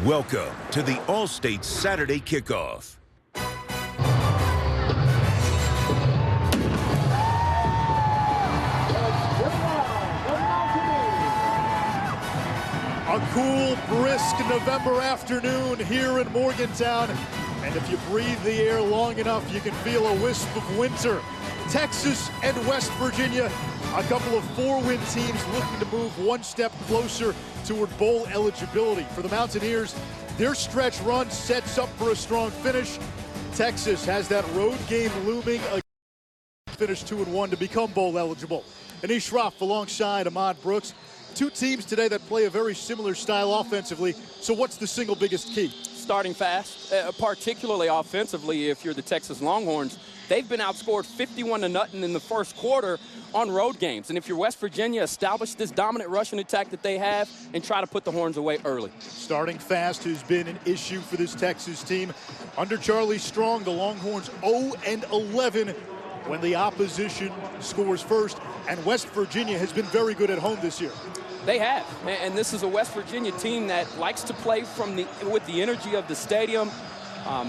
Welcome to the All-State Saturday Kickoff. A cool, brisk November afternoon here in Morgantown. And if you breathe the air long enough, you can feel a wisp of winter. Texas and West Virginia, a couple of 4-win teams looking to move one step closer toward bowl eligibility. For the Mountaineers, their stretch run sets up for a strong finish. Texas has that road game looming, finish 2-1 to become bowl eligible. Anish Shroff alongside Ahmad Brooks. Two teams today that play a very similar style offensively. So what's the single biggest key? Starting fast, particularly offensively if you're the Texas Longhorns. They've been outscored 51-0 in the first quarter on road games. And if you're West Virginia, establish this dominant rushing attack that they have and try to put the Horns away early. Starting fast has been an issue for this Texas team. Under Charlie Strong, the Longhorns 0-11 when the opposition scores first. And West Virginia has been very good at home this year. They have, and this is a West Virginia team that likes to play with the energy of the stadium.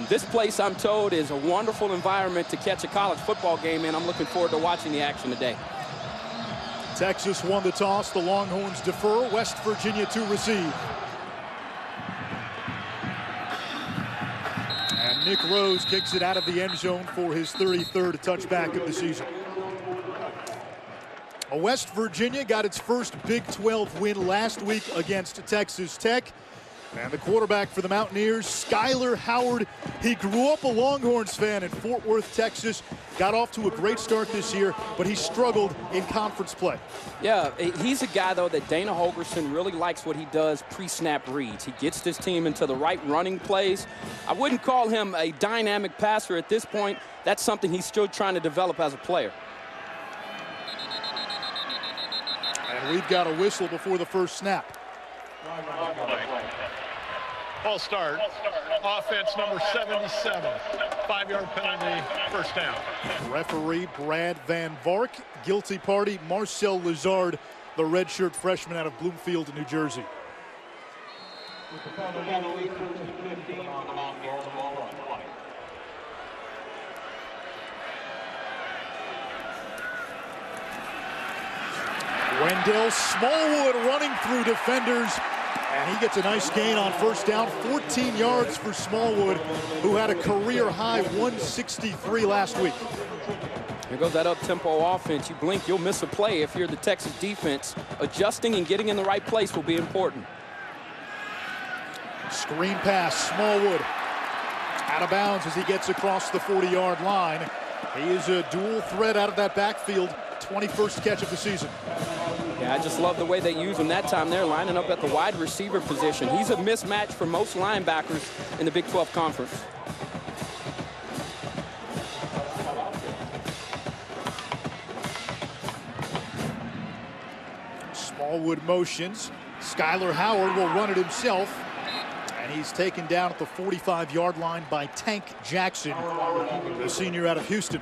This place, I'm told, is a wonderful environment to catch a college football game, and I'm looking forward to watching the action today. Texas won the toss. The Longhorns defer. West Virginia to receive. And Nick Rose kicks it out of the end zone for his 33rd touchback of the season. West Virginia got its first Big 12 win last week against Texas Tech. And the quarterback for the Mountaineers, Skyler Howard, he grew up a Longhorns fan in Fort Worth, Texas. Got off to a great start this year, but he struggled in conference play. Yeah, he's a guy, though, that Dana Holgorsen really likes what he does pre-snap reads. He gets this team into the right running plays. I wouldn't call him a dynamic passer at this point. That's something he's still trying to develop as a player. And we've got a whistle before the first snap. Ball start. Offense number 77. 5-yard penalty, first down. Referee Brad Van Vark. Guilty party Marcel Lazard, the redshirt freshman out of Bloomfield, New Jersey. Wendell Smallwood running through defenders, and he gets a nice gain on first down. 14 yards for Smallwood, who had a career-high 163 last week. Here goes that up-tempo offense. You blink, you'll miss a play if you're the Texas defense. Adjusting and getting in the right place will be important. Screen pass, Smallwood out of bounds as he gets across the 40-yard line. He is a dual threat out of that backfield. 21st catch of the season. Yeah, I just love the way they use him that time. They're lining up at the wide receiver position. He's a mismatch for most linebackers in the Big 12 Conference. Smallwood motions. Skyler Howard will run it himself. And he's taken down at the 45-yard line by Tank Jackson, the senior out of Houston.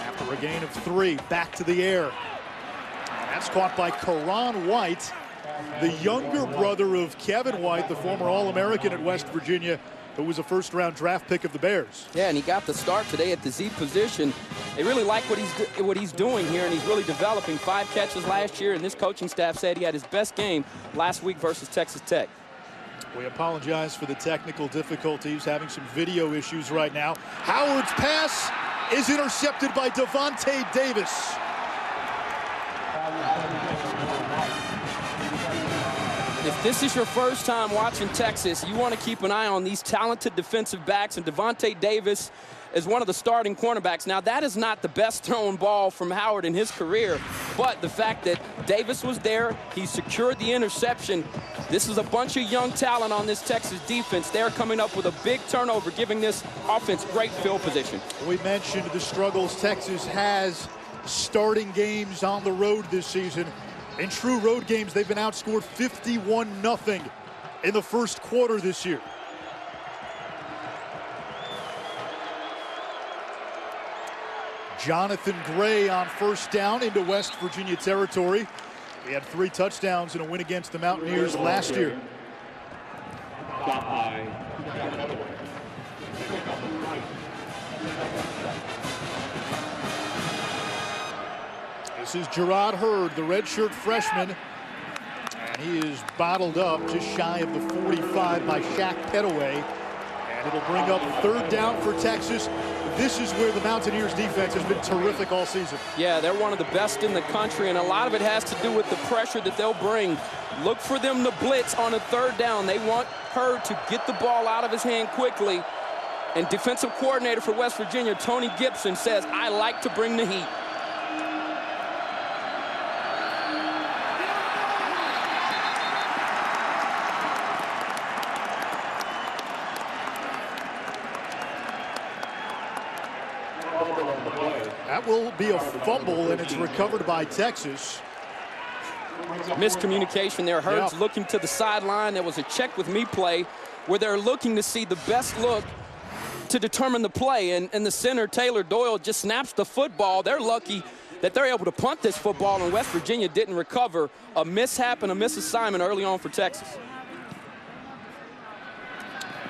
After a gain of 3, back to the air. And that's caught by Karan White, the younger brother of Kevin White, the former All-American at West Virginia, who was a first-round draft pick of the Bears. Yeah, and he got the start today at the Z position. They really like what he's doing here, and he's really developing. 5 catches last year, and this coaching staff said he had his best game last week versus Texas Tech. We apologize for the technical difficulties, having some video issues right now. Howard's pass is intercepted by Devontae Davis. If this is your first time watching Texas, you want to keep an eye on these talented defensive backs, and Devontae Davis is one of the starting cornerbacks. Now, that is not the best thrown ball from Howard in his career, but the fact that Davis was there, he secured the interception. This is a bunch of young talent on this Texas defense. They're coming up with a big turnover, giving this offense great field position. We mentioned the struggles Texas has starting games on the road this season. In true road games, they've been outscored 51-0 in the first quarter this year. Jonathan Gray on first down into West Virginia territory. He had 3 touchdowns in a win against the Mountaineers last year. This is Gerard Hurd, the redshirt freshman. And he is bottled up just shy of the 45 by Shaq Petaway. And it'll bring up 3rd down for Texas. This is where the Mountaineers defense has been terrific all season. Yeah, they're one of the best in the country, and a lot of it has to do with the pressure that they'll bring. Look for them to blitz on a 3rd down. They want Hurd to get the ball out of his hand quickly. And defensive coordinator for West Virginia, Tony Gibson, says, I like to bring the heat. That will be a fumble, and it's recovered by Texas. Miscommunication there. Hurd's looking to the sideline. There was a check with me play where they're looking to see the best look to determine the play, and the center, Taylor Doyle, just snaps the football. They're lucky that they're able to punt this football, and West Virginia didn't recover. A mishap and a misassignment early on for Texas.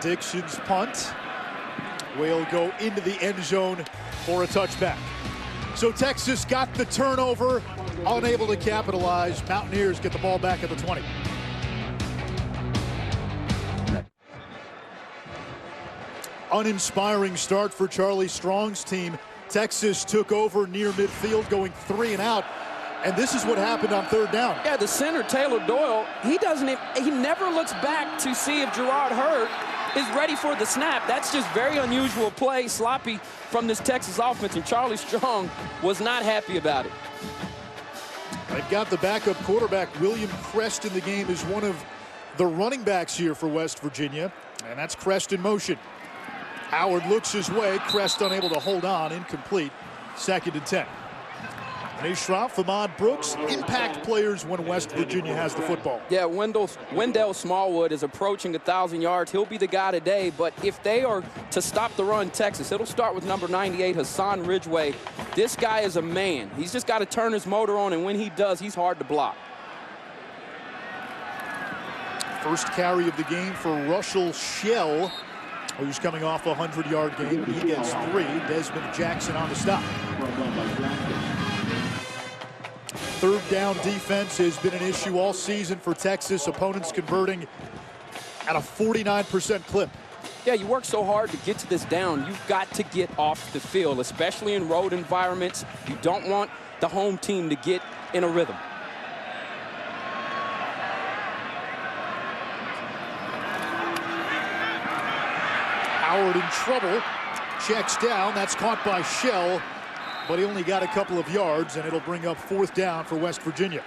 Dixon's punt will go into the end zone for a touchback. So Texas got the turnover, unable to capitalize. Mountaineers get the ball back at the 20. Uninspiring start for Charlie Strong's team. Texas took over near midfield, going 3 and out. And this is what happened on 3rd down. Yeah, the center, Taylor Doyle, he never looks back to see if Gerard Hurd is ready for the snap. That's just very unusual play, sloppy from this Texas offense, and Charlie Strong was not happy about it. They've got the backup quarterback, William Crest, in the game as one of the running backs here for West Virginia, and that's Crest in motion. Howard looks his way. Crest unable to hold on. Incomplete. 2nd and 10. Renee Schroff, Ahmad Brooks, impact players when West Virginia has the football. Yeah, Wendell Smallwood is approaching 1,000 yards. He'll be the guy today, but if they are to stop the run, Texas, it'll start with number 98, Hassan Ridgeway. This guy is a man. He's just got to turn his motor on, and when he does, he's hard to block. First carry of the game for Russell Shell, who's coming off a 100-yard game. He gets 3. Desmond Jackson on the stop. 3rd down defense has been an issue all season for Texas. Opponents converting at a 49% clip. Yeah, you work so hard to get to this down. You've got to get off the field, especially in road environments. You don't want the home team to get in a rhythm. Howard in trouble. Checks down. That's caught by Shell. But he only got a couple of yards, and it'll bring up 4th down for West Virginia.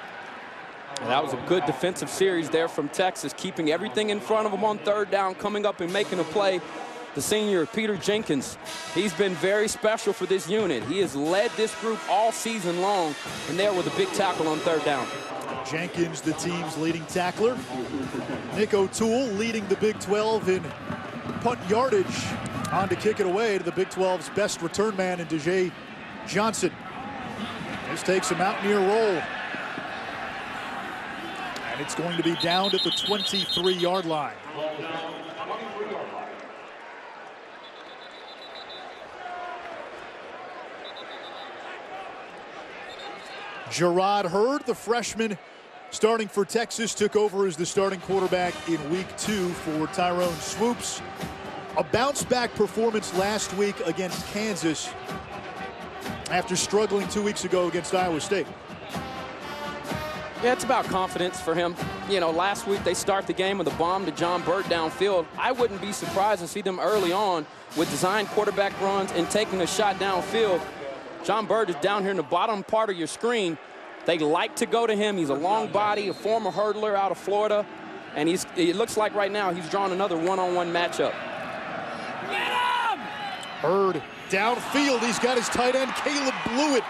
Well, that was a good defensive series there from Texas, keeping everything in front of them on 3rd down, coming up and making a play. The senior, Peter Jenkins, he's been very special for this unit. He has led this group all season long, and there with a big tackle on 3rd down. Jenkins, the team's leading tackler. Nick O'Toole leading the Big 12 in punt yardage. On to kick it away to the Big 12's best return man in DeJay Johnson. This takes a Mountaineer roll. And it's going to be down at the 23-yard line. Gerard Hurd, the freshman starting for Texas, took over as the starting quarterback in week 2 for Tyrone Swoops. A bounce-back performance last week against Kansas after struggling 2 weeks ago against Iowa State. Yeah, it's about confidence for him. You know, last week they start the game with a bomb to John Burt downfield. I wouldn't be surprised to see them early on with designed quarterback runs and taking a shot downfield. John Burt is down here in the bottom part of your screen. They like to go to him. He's a long body, a former hurdler out of Florida. And it looks like right now he's drawn another one-on-one matchup. Get him! Hurd downfield. He's got his tight end, Caleb Blewett.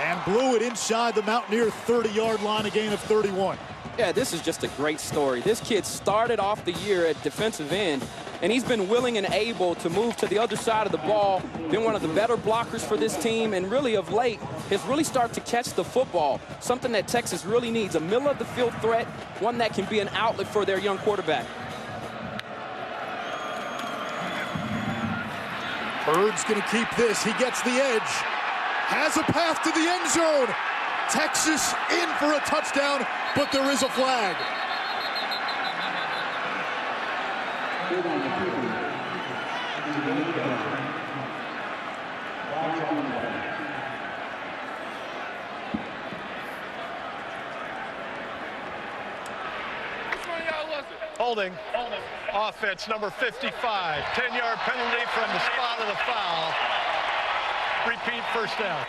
And Blewett inside the Mountaineer 30-yard line, a gain of 31. Yeah, this is just a great story. This kid started off the year at defensive end, and he's been willing and able to move to the other side of the ball, been one of the better blockers for this team, and really of late has really started to catch the football, something that Texas really needs, a middle-of-the-field threat, one that can be an outlet for their young quarterback. Bird's going to keep this. He gets the edge. Has a path to the end zone. Texas in for a touchdown, but there is a flag. Holding. Offense number 55. 10-yard penalty from the spot of the foul. Repeat, first down.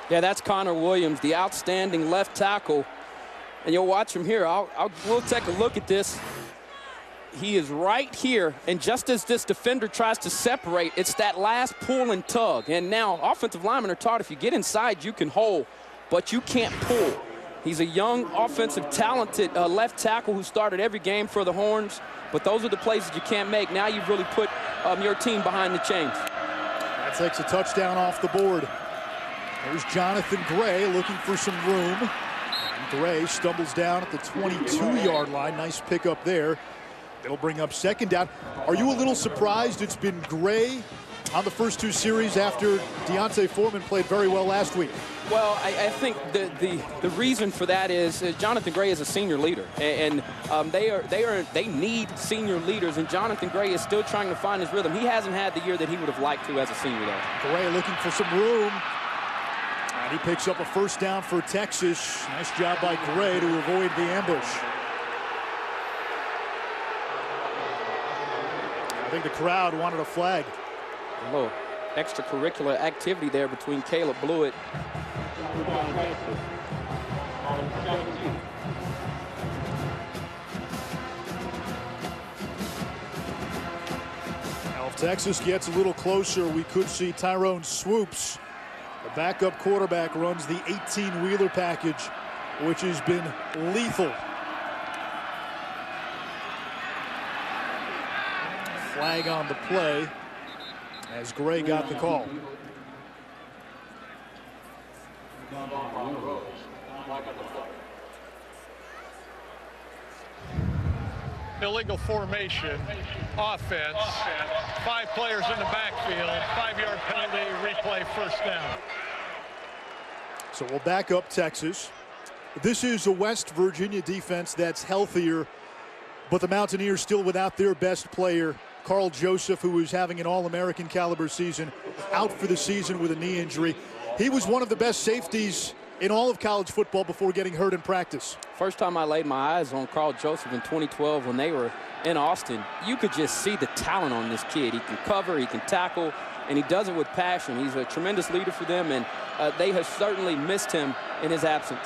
Yeah, that's Connor Williams, the outstanding left tackle. And you'll watch him here. We'll take a look at this. He is right here, and just as this defender tries to separate, it's that last pull and tug. And now offensive linemen are taught if you get inside, you can hold, but you can't pull. He's a young, offensive, talented left tackle who started every game for the Horns, but those are the plays that you can't make. Now you've really put your team behind the chains. That takes a touchdown off the board. There's Jonathan Gray looking for some room. And Gray stumbles down at the 22-yard line. Nice pickup there. It'll bring up second down. Are you a little surprised it's been Gray on the first two series after Deontay Foreman played very well last week? Well, I think the reason for that is Jonathan Gray is a senior leader, and they need senior leaders, and Jonathan Gray is still trying to find his rhythm. He hasn't had the year that he would have liked to as a senior, though. Gray looking for some room. And he picks up a first down for Texas. Nice job by Gray to avoid the ambush. I think the crowd wanted a flag. A little extracurricular activity there between Caleb Blewett. Now, if Texas gets a little closer, we could see Tyrone Swoops. The backup quarterback runs the 18-wheeler package, which has been lethal. Flag on the play as Gray got the call. Illegal formation, offense, 5 players in the backfield, 5-yard penalty, replay, first down. So we'll back up Texas. This is a West Virginia defense that's healthier, but the Mountaineers still without their best player, Carl Joseph, who is having an All-American caliber season, out for the season with a knee injury. He was one of the best safeties in all of college football before getting hurt in practice. First time I laid my eyes on Carl Joseph in 2012 when they were in Austin, you could just see the talent on this kid. He can cover, he can tackle, and he does it with passion. He's a tremendous leader for them, and they have certainly missed him in his absence.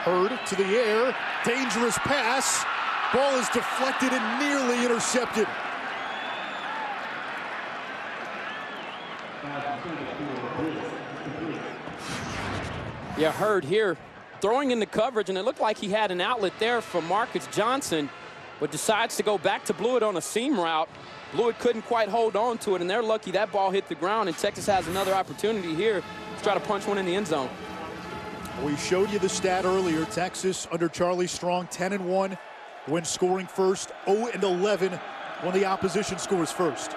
Hurd to the air, dangerous pass. Ball is deflected and nearly intercepted. Yeah, Hurd here throwing into coverage, and it looked like he had an outlet there from Marcus Johnson, but decides to go back to Blewett on a seam route. Blewett couldn't quite hold on to it, and they're lucky that ball hit the ground, and Texas has another opportunity here to try to punch one in the end zone. We showed you the stat earlier. Texas under Charlie Strong, 10-1 when scoring first, 0-11 when the opposition scores first.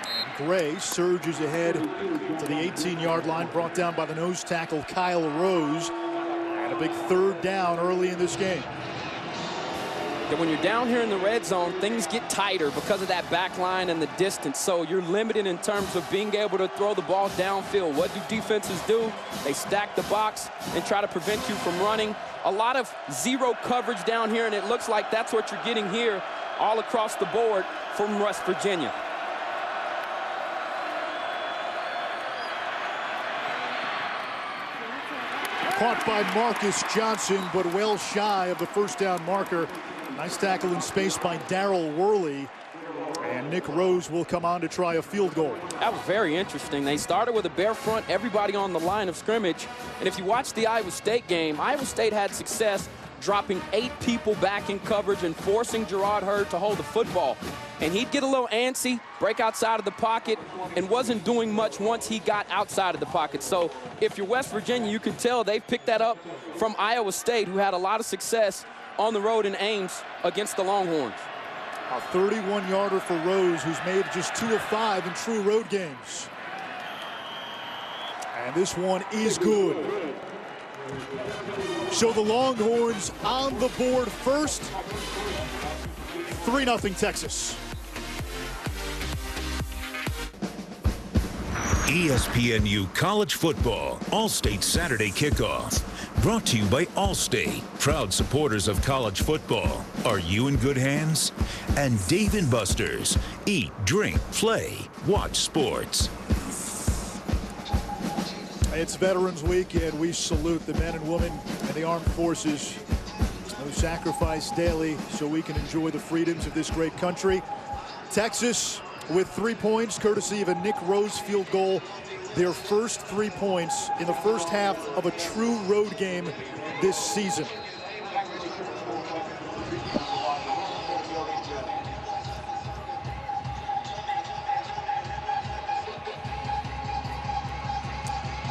And Gray surges ahead to the 18-yard line, brought down by the nose tackle Kyle Rose. And a big third down early in this game. That when you're down here in the red zone, things get tighter because of that back line and the distance. So you're limited in terms of being able to throw the ball downfield. What do defenses do? They stack the box and try to prevent you from running. A lot of zero coverage down here, and it looks like that's what you're getting here all across the board from West Virginia. Caught by Marcus Johnson, but well shy of the first down marker. Nice tackle in space by Darrell Worley. And Nick Rose will come on to try a field goal. That was very interesting. They started with a bare front, everybody on the line of scrimmage. And if you watch the Iowa State game, Iowa State had success dropping 8 people back in coverage and forcing Gerard Hurd to hold the football. And he'd get a little antsy, break outside of the pocket, and wasn't doing much once he got outside of the pocket. So if you're West Virginia, you can tell they've picked that up from Iowa State, who had a lot of success on the road in Ames against the Longhorns. A 31-yarder for Rose, who's made just 2 of 5 in true road games. And this one is good. So the Longhorns on the board first. 3-0 Texas. ESPNU College Football All-State Saturday Kickoff. Brought to you by Allstate, proud supporters of college football. Are you in good hands? And Dave & Buster's. Eat, drink, play, watch sports. It's Veterans Week, and we salute the men and women in the armed forces who sacrifice daily so we can enjoy the freedoms of this great country. Texas with 3 points, courtesy of a Nick Rose field goal. Their first 3 points in the first half of a true road game this season.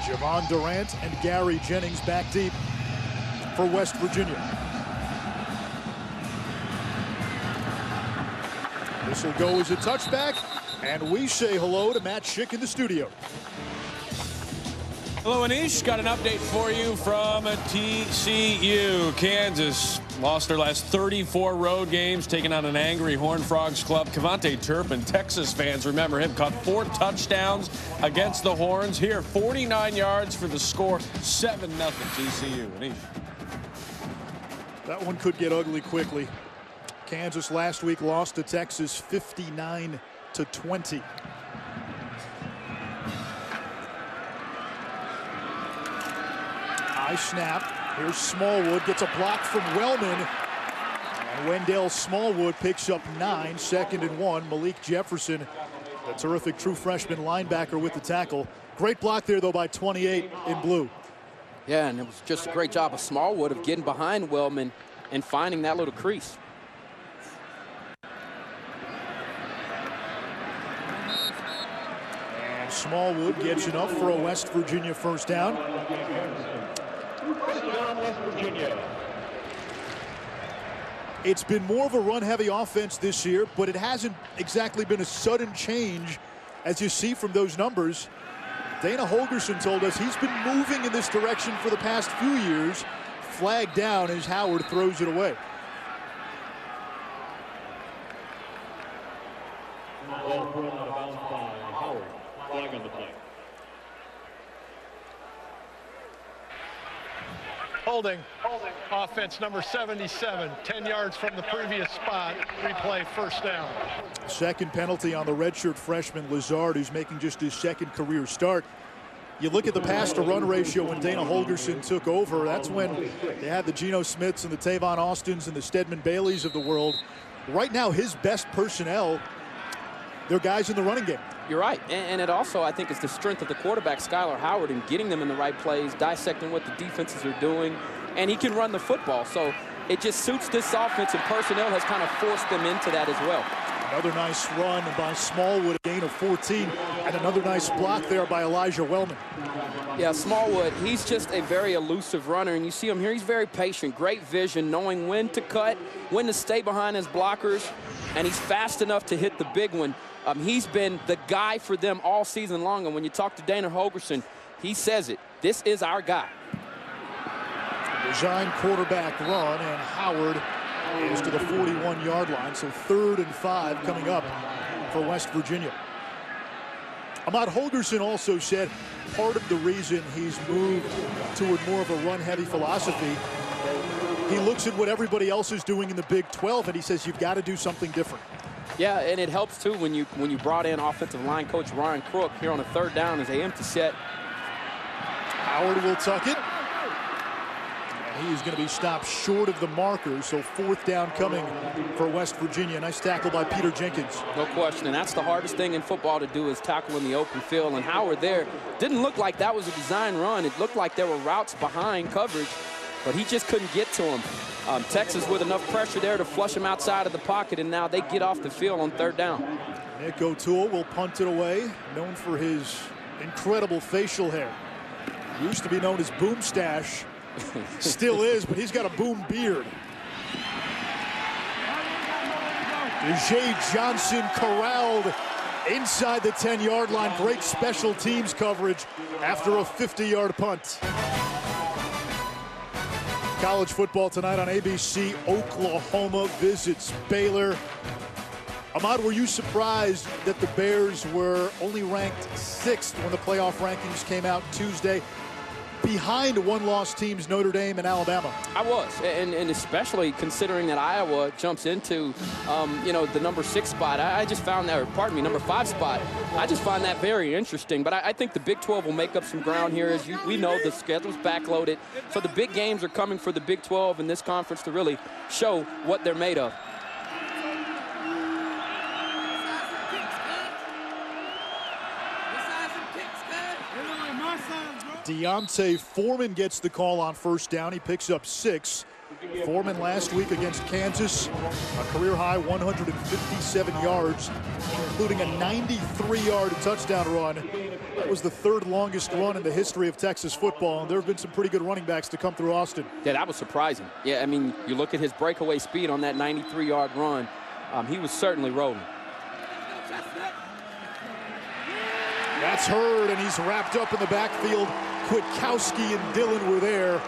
Javon Durant and Gary Jennings back deep for West Virginia. This will go as a touchback, and we say hello to Matt Schick in the studio. Hello, Anish. Got an update for you from TCU. Kansas lost their last 34 road games, taking on an angry Horned Frogs club. Kevontae Turpin, Texas fans remember him, caught 4 touchdowns against the Horns. Here, 49 yards for the score, 7-0 TCU. Anish. That one could get ugly quickly. Kansas last week lost to Texas 59-20. High snap. Here's Smallwood. Gets a block from Wellman. And Wendell Smallwood picks up 9, 2nd and 1. Malik Jefferson, the terrific true freshman linebacker, with the tackle. Great block there, though, by 28 in blue. Yeah, and it was just a great job of Smallwood of getting behind Wellman and finding that little crease. And Smallwood gets enough for a West Virginia first down. West Virginia. It's been more of a run-heavy offense this year, but it hasn't exactly been a sudden change, as you see from those numbers. Dana Holgorsen told us he's been moving in this direction for the past few years. Flag down as Howard throws it away. Ball thrown out of bounds by Howard. Flag on the play. Holding. Offense number 77, 10 yards from the previous spot. Replay, first down. Second penalty on the redshirt freshman Lazard, who's making just his 2nd career start. You look at the pass-to-run ratio when Dana Holgorsen took over. That's when they had the Geno Smiths and the Tavon Austins and the Stedman Baileys of the world. Right now, his best personnel, they're guys in the running game. You're right, and it also, I think, is the strength of the quarterback, Skylar Howard, in getting them in the right plays, dissecting what the defenses are doing, and he can run the football. So it just suits this offense, and personnel has kind of forced them into that as well. Another nice run by Smallwood, a gain of 14, and another nice block there by Elijah Wellman. Yeah, Smallwood, he's just a very elusive runner, and you see him here, he's very patient, great vision, knowing when to cut, when to stay behind his blockers, and he's fast enough to hit the big one. He's been the guy for them all season long, and when you talk to Dana Holgorsen, he says it. This is our guy. Design quarterback run, and Howard is to the 41-yard line, so 3rd and 5 coming up for West Virginia. Ahmad Holgorsen also said part of the reason he's moved toward more of a run-heavy philosophy, he looks at what everybody else is doing in the Big 12, and he says you've got to do something different. Yeah, and it helps too when you brought in offensive line coach Ryan Crook here on a 3rd down as they empty set. Howard will tuck it. And he is going to be stopped short of the marker, so 4th down coming for West Virginia. Nice tackle by Peter Jenkins. No question, and that's the hardest thing in football to do, is tackle in the open field. And Howard there didn't look like that was a design run. It looked like there were routes behind coverage, but he just couldn't get to him. Texas with enough pressure there to flush him outside of the pocket, and now they get off the field on 3rd down. Nick O'Toole will punt it away, known for his incredible facial hair. Used to be known as Boom Stash. Still is, but he's got a boom beard. Jay Johnson corralled inside the 10-yard line. Great special teams coverage after a 50-yard punt. College football tonight on ABC. Oklahoma visits Baylor. Ahmad, were you surprised that the Bears were only ranked 6th when the playoff rankings came out Tuesday, behind one-loss teams Notre Dame and Alabama? I was, and especially considering that Iowa jumps into, the number 6 spot. I just found that, or pardon me, number 5 spot. I just find that very interesting. But I think the Big 12 will make up some ground here. As we know, the schedule's backloaded. So the big games are coming for the Big 12 in this conference to really show what they're made of. Deontay Foreman gets the call on 1st down. He picks up 6. Foreman last week against Kansas, a career-high 157 yards, including a 93-yard touchdown run. That was the 3rd longest run in the history of Texas football, and there have been some pretty good running backs to come through Austin. Yeah, that was surprising. Yeah, I mean, you look at his breakaway speed on that 93-yard run. He was certainly rolling. That's Hurd, and he's wrapped up in the backfield. Kwiatkowski and Dillon were there,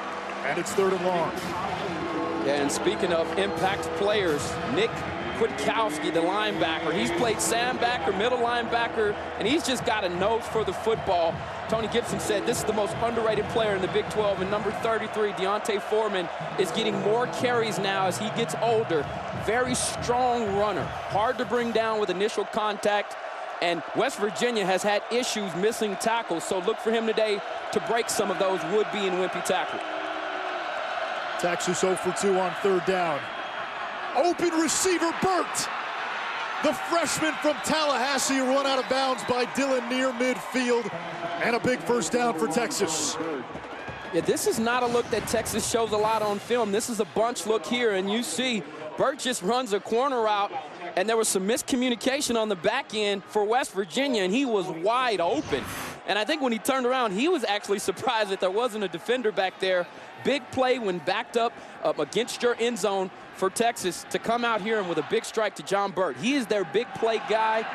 and it's 3rd and long. Yeah, and speaking of impact players, Nick Kwiatkowski, the linebacker, he's played Sambacker, middle linebacker, and he's just got a nose for the football. Tony Gibson said this is the most underrated player in the Big 12, and number 33, Deontay Foreman, is getting more carries now as he gets older. Very strong runner, hard to bring down with initial contact. And West Virginia has had issues missing tackles, so look for him today to break some of those would-be and wimpy tackles. Texas 0 for 2 on 3rd down. Open receiver Burt. The freshman from Tallahassee run out of bounds by Dillon near midfield. And a big 1st down for Texas. Yeah, this is not a look that Texas shows a lot on film. This is a bunch look here, and you see Burt just runs a corner route, and there was some miscommunication on the back end for West Virginia, and he was wide open. And I think when he turned around, he was actually surprised that there wasn't a defender back there. Big play when backed up against your end zone for Texas to come out here and with a big strike to John Burt. He is their big play guy.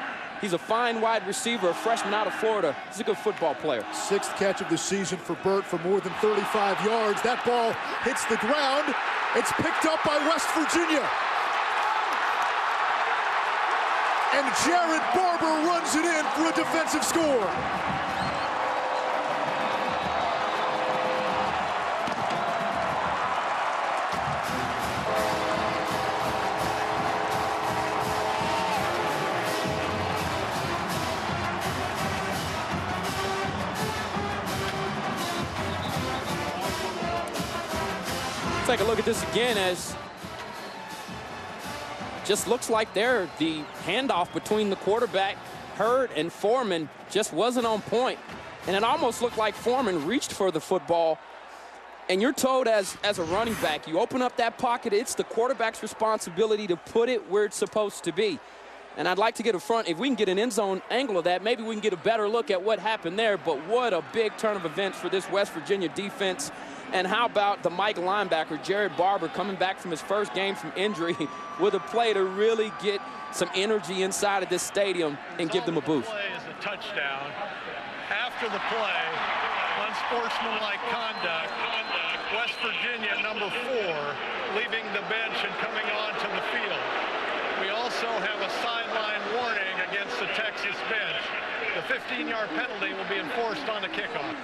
He's a fine wide receiver, a freshman out of Florida. He's a good football player. 6th catch of the season for Burt for more than 35 yards. That ball hits the ground. It's picked up by West Virginia. And Jared Barber runs it in for a defensive score. Take a look at this again, as just looks like there the handoff between the quarterback Hurd and Foreman just wasn't on point, and it almost looked like Foreman reached for the football. And you're told as a running back, you open up that pocket, it's the quarterback's responsibility to put it where it's supposed to be. And I'd like to get a front, if we can get an end zone angle of that, maybe we can get a better look at what happened there. But what a big turn of events for this West Virginia defense. And how about the Mike linebacker, Jared Barber, coming back from his first game from injury with a play to really get some energy inside of this stadium and give them a boost. The play is a touchdown. After the play, unsportsmanlike conduct, West Virginia, number 4, leaving the bench and coming onto the field. We also have a sideline warning against the Texas bench. The 15-yard penalty will be enforced on the kickoff.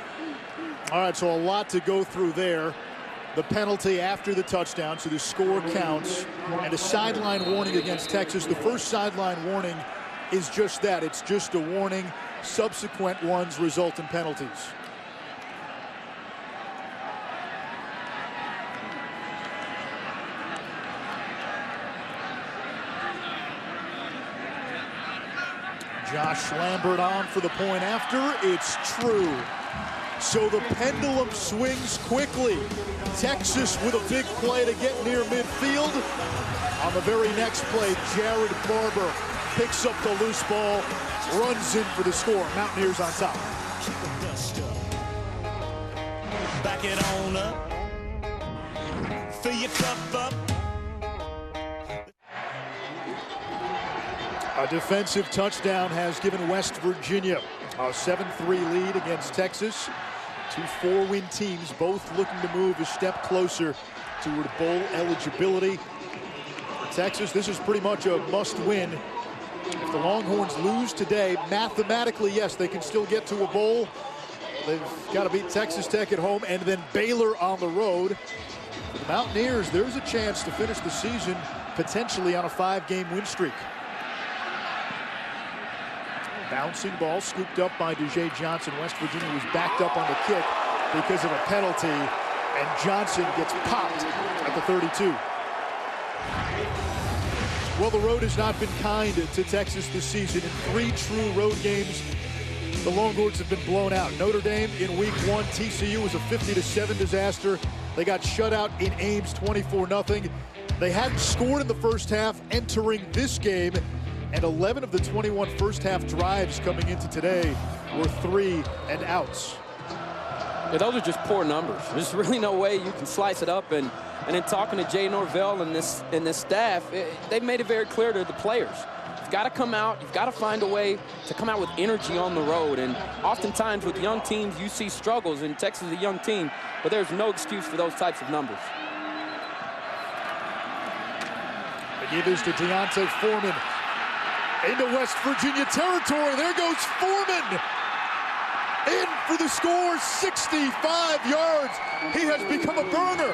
All right, so a lot to go through there. The penalty after the touchdown, so the score counts. And a sideline warning against Texas. The first sideline warning is just that. It's just a warning. Subsequent ones result in penalties. Josh Lambert on for the point after. It's true. So the pendulum swings quickly. Texas with a big play to get near midfield. On the very next play, Jared Barber picks up the loose ball, runs in for the score. Mountaineers on top. Back it on up. Fill your cup up. A defensive touchdown has given West Virginia a 7-3 lead against Texas. Two 4-win teams, both looking to move a step closer toward bowl eligibility. For Texas, this is pretty much a must-win. If the Longhorns lose today, mathematically, yes, they can still get to a bowl. They've got to beat Texas Tech at home and then Baylor on the road. For the Mountaineers, there's a chance to finish the season potentially on a 5-game win streak. Bouncing ball scooped up by DJ Johnson. West Virginia was backed up on the kick because of a penalty, and Johnson gets popped at the 32. Well, the road has not been kind to Texas this season. In 3 true road games, the Longhorns have been blown out. Notre Dame in week 1, TCU was a 50-7 disaster. They got shut out in Ames 24-0. They hadn't scored in the first half entering this game, and 11 of the 21 first half drives coming into today were 3 and outs. Yeah, those are just poor numbers. There's really no way you can slice it up. And in talking to Jay Norvell and this staff, they've made it very clear to the players. You've got to come out. You've got to find a way to come out with energy on the road. And oftentimes with young teams, you see struggles. And Texas is a young team, but there's no excuse for those types of numbers. The give is to Deontay Foreman. Into West Virginia territory. There goes Foreman. In for the score, 65 yards. He has become a burner.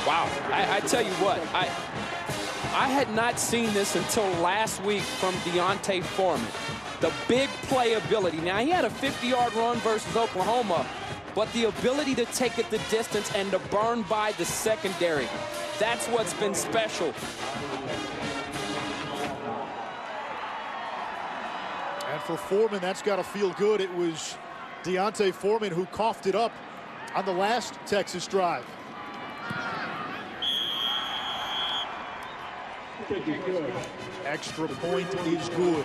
Wow. I tell you what, I had not seen this until last week from Deontay Foreman. The big playability. Now, he had a 50-yard run versus Oklahoma, but the ability to take it the distance and to burn by the secondary. That's what's been special. And for Foreman, that's got to feel good. It was Deontay Foreman who coughed it up on the last Texas drive. Extra point is good.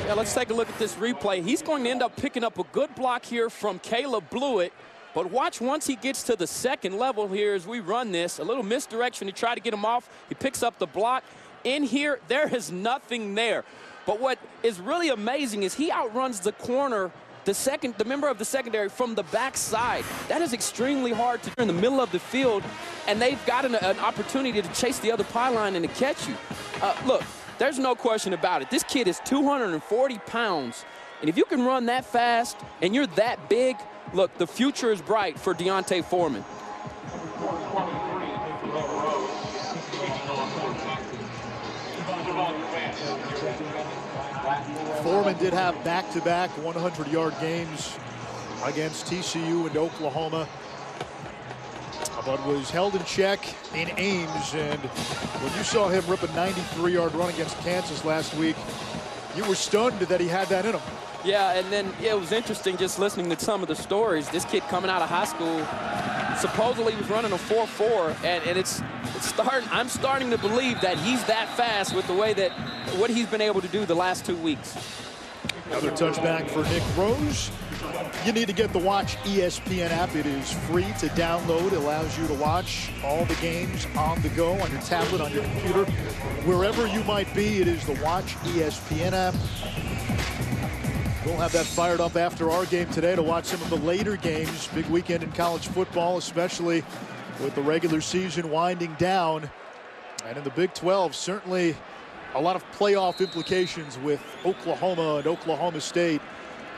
Yeah, let's take a look at this replay. He's going to end up picking up a good block here from Caleb Blewett. But watch once he gets to the second level here as we run this. A little misdirection to try to get him off. He picks up the block. In here, there is nothing there. But what is really amazing is he outruns the corner, the member of the secondary from the backside. That is extremely hard to do in the middle of the field, and they've got an opportunity to chase the other pylon and to catch you. Look, there's no question about it. This kid is 240 pounds, and if you can run that fast and you're that big, look, the future is bright for Deontay Foreman. Foreman did have back-to-back 100-yard games against TCU and Oklahoma, but was held in check in Ames. And when you saw him rip a 93-yard run against Kansas last week, you were stunned that he had that in him. Yeah, and then it was interesting just listening to some of the stories. This kid coming out of high school supposedly was running a 4.4, and I'm starting to believe that he's that fast with the way that what he's been able to do the last 2 weeks. Another touchback for Nick Rose. You need to get the Watch ESPN app. It is free to download. It allows you to watch all the games on the go, on your tablet, on your computer. Wherever you might be, it is the Watch ESPN app. We'll have that fired up after our game today to watch some of the later games. Big weekend in college football, especially with the regular season winding down. And in the Big 12, certainly a lot of playoff implications with Oklahoma and Oklahoma State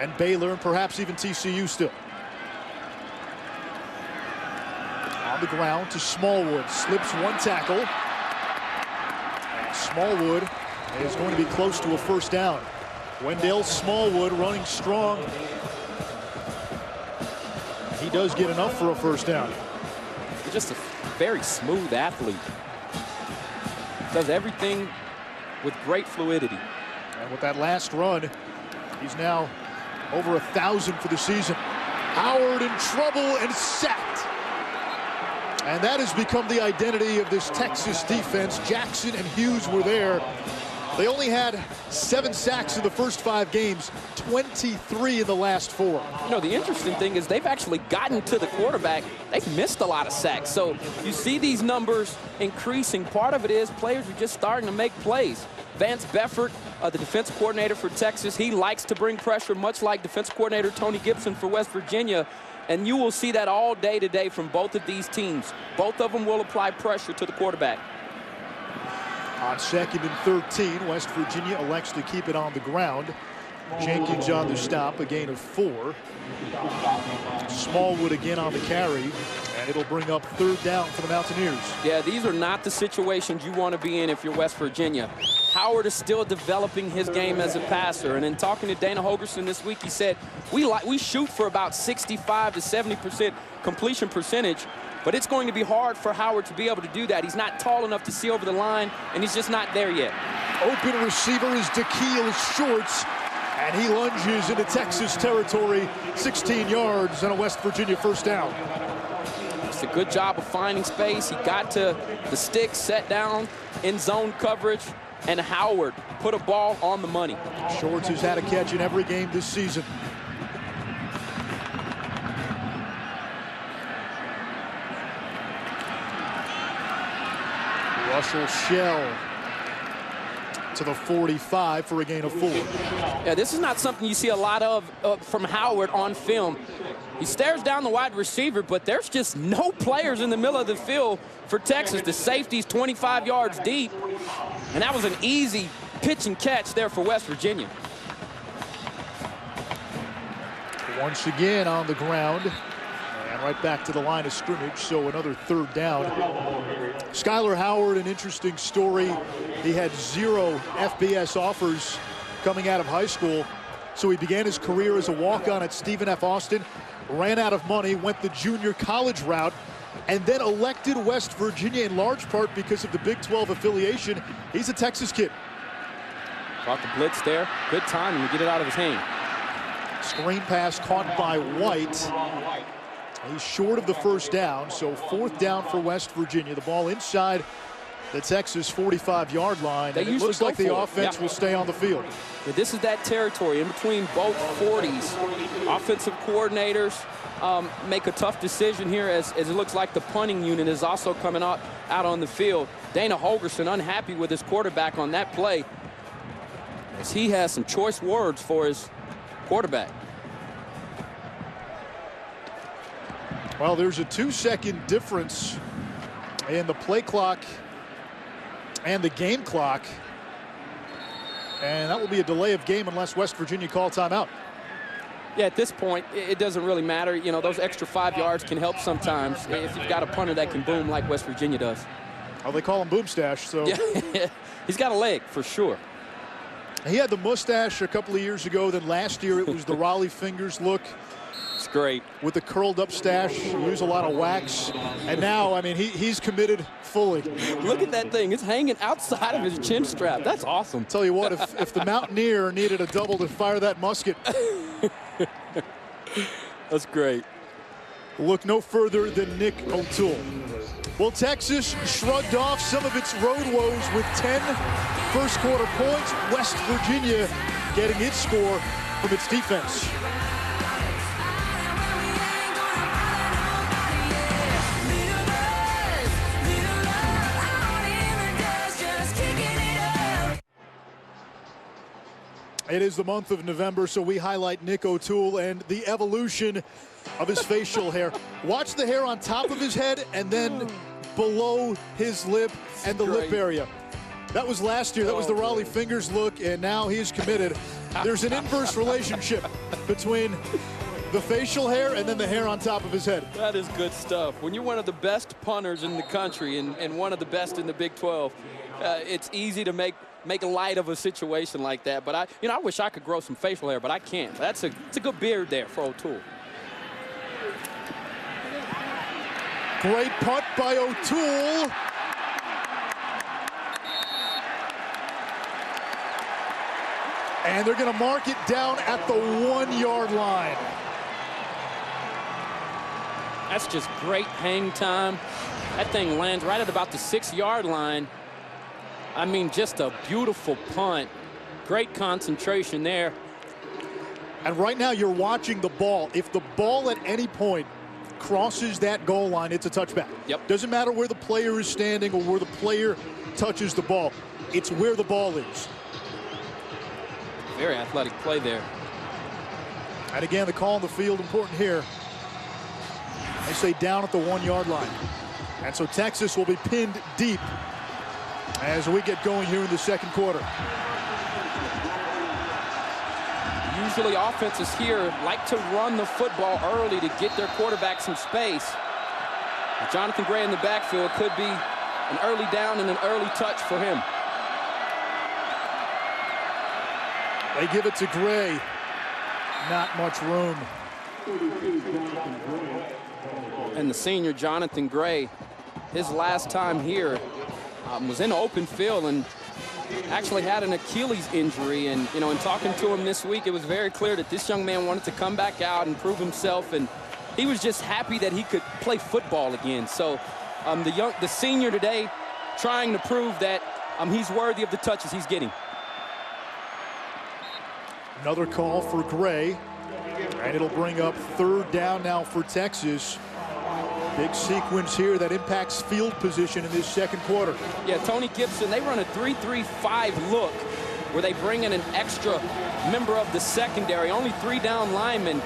and Baylor and perhaps even TCU still. On the ground to Smallwood. Slips one tackle. And Smallwood is going to be close to a first down. Wendell Smallwood running strong. He does get enough for a first down. Just a very smooth athlete. Does everything with great fluidity. And with that last run, he's now over 1,000 for the season. Howard in trouble and sacked. And that has become the identity of this Texas defense. Jackson and Hughes were there. They only had 7 sacks in the first 5 games, 23 in the last 4. You know, the interesting thing is they've actually gotten to the quarterback. They've missed a lot of sacks. So you see these numbers increasing. Part of it is players are just starting to make plays. Vance Beffert, the defense coordinator for Texas, he likes to bring pressure, much like defense coordinator Tony Gibson for West Virginia. And you will see that all day today from both of these teams. Both of them will apply pressure to the quarterback. On 2nd and 13, West Virginia elects to keep it on the ground. Jenkins on the stop, a gain of 4. Smallwood again on the carry, and it'll bring up 3rd down for the Mountaineers. Yeah, these are not the situations you want to be in if you're West Virginia. Howard is still developing his game as a passer, and in talking to Dana Holgorsen this week, he said, we shoot for about 65 to 70% completion percentage, but it's going to be hard for Howard to be able to do that. He's not tall enough to see over the line, and he's just not there yet. Open receiver is Da'Keil Shorts, and he lunges into Texas territory, 16 yards and a West Virginia 1st down. It's a good job of finding space. He got to the stick, set down in zone coverage, and Howard put a ball on the money. Shorts has had a catch in every game this season. Russell Shell to the 45 for a gain of 4. Yeah, this is not something you see a lot of from Howard on film. He stares down the wide receiver, but there's just no players in the middle of the field for Texas. The safety's 25 yards deep, and that was an easy pitch and catch there for West Virginia. Once again on the ground. And right back to the line of scrimmage, so another 3rd down. Skyler Howard, an interesting story. He had 0 FBS offers coming out of high school, so he began his career as a walk-on at Stephen F. Austin, ran out of money, went the junior college route, and then elected West Virginia in large part because of the Big 12 affiliation. He's a Texas kid. Caught the blitz there. Good timing to get it out of his hand. Screen pass caught by White. He's short of the 1st down, so 4th down for West Virginia. The ball inside the Texas 45-yard line, and it looks like the offense will stay on the field. But this is that territory in between both 40s. Offensive coordinators make a tough decision here as it looks like the punting unit is also coming out on the field. Dana Holgorsen unhappy with his quarterback on that play, as he has some choice words for his quarterback. Well, there's a 2-second difference in the play clock and the game clock. And that will be a delay of game unless West Virginia call timeout. Yeah, at this point, it doesn't really matter. You know, those extra 5 yards can help sometimes if you've got a punter that can boom like West Virginia does. Oh, they call him Boomstache, so. Yeah, he's got a leg for sure. He had the mustache a couple of years ago. Then last year it was the Raleigh Fingers look. It's great. With the curled up stash, use a lot of wax. And now, I mean, he's committed fully. Look at that thing. It's hanging outside of his chin strap. That's awesome. Tell you what, if the Mountaineer needed a double to fire that musket. That's great. Look no further than Nick O'Toole. Well, Texas shrugged off some of its road woes with 10 first-quarter points. West Virginia getting its score from its defense. It is the month of November, so we highlight Nick O'Toole and the evolution of his facial hair. Watch the hair on top of his head and then below his lip and the lip area. That was last year. That was the Raleigh Fingers look, and now he's committed. There's an inverse relationship between the facial hair and then the hair on top of his head. That is good stuff. When you're one of the best punters in the country and one of the best in the Big 12, it's easy to make light of a situation like that. But I wish I could grow some facial hair, but I can't. It's a good beard there for O'Toole. Great punt by O'Toole. And they're going to mark it down at the 1-yard line. That's just great hang time. That thing lands right at about the 6-yard line. I mean, just a beautiful punt. Great concentration there. And right now you're watching the ball. If the ball at any point crosses that goal line, it's a touchback. Yep. Doesn't matter where the player is standing or where the player touches the ball. It's where the ball is. Very athletic play there. And again, the call on the field important here. They say down at the 1-yard line. And so Texas will be pinned deep as we get going here in the second quarter. Usually offenses here like to run the football early to get their quarterback some space. With Jonathan Gray in the backfield, could be an early down and an early touch for him. They give it to Gray. Not much room. And the senior Jonathan Gray, his last time here was in open field and actually had an Achilles injury. And, you know, in talking to him this week, it was very clear that this young man wanted to come back out and prove himself. And he was just happy that he could play football again. So the senior today trying to prove that he's worthy of the touches he's getting. Another call for Gray. And it'll bring up 3rd down now for Texas. Big sequence here that impacts field position in this second quarter. Yeah, Tony Gibson, they run a 3-3-5 look where they bring in an extra member of the secondary, only 3 down linemen,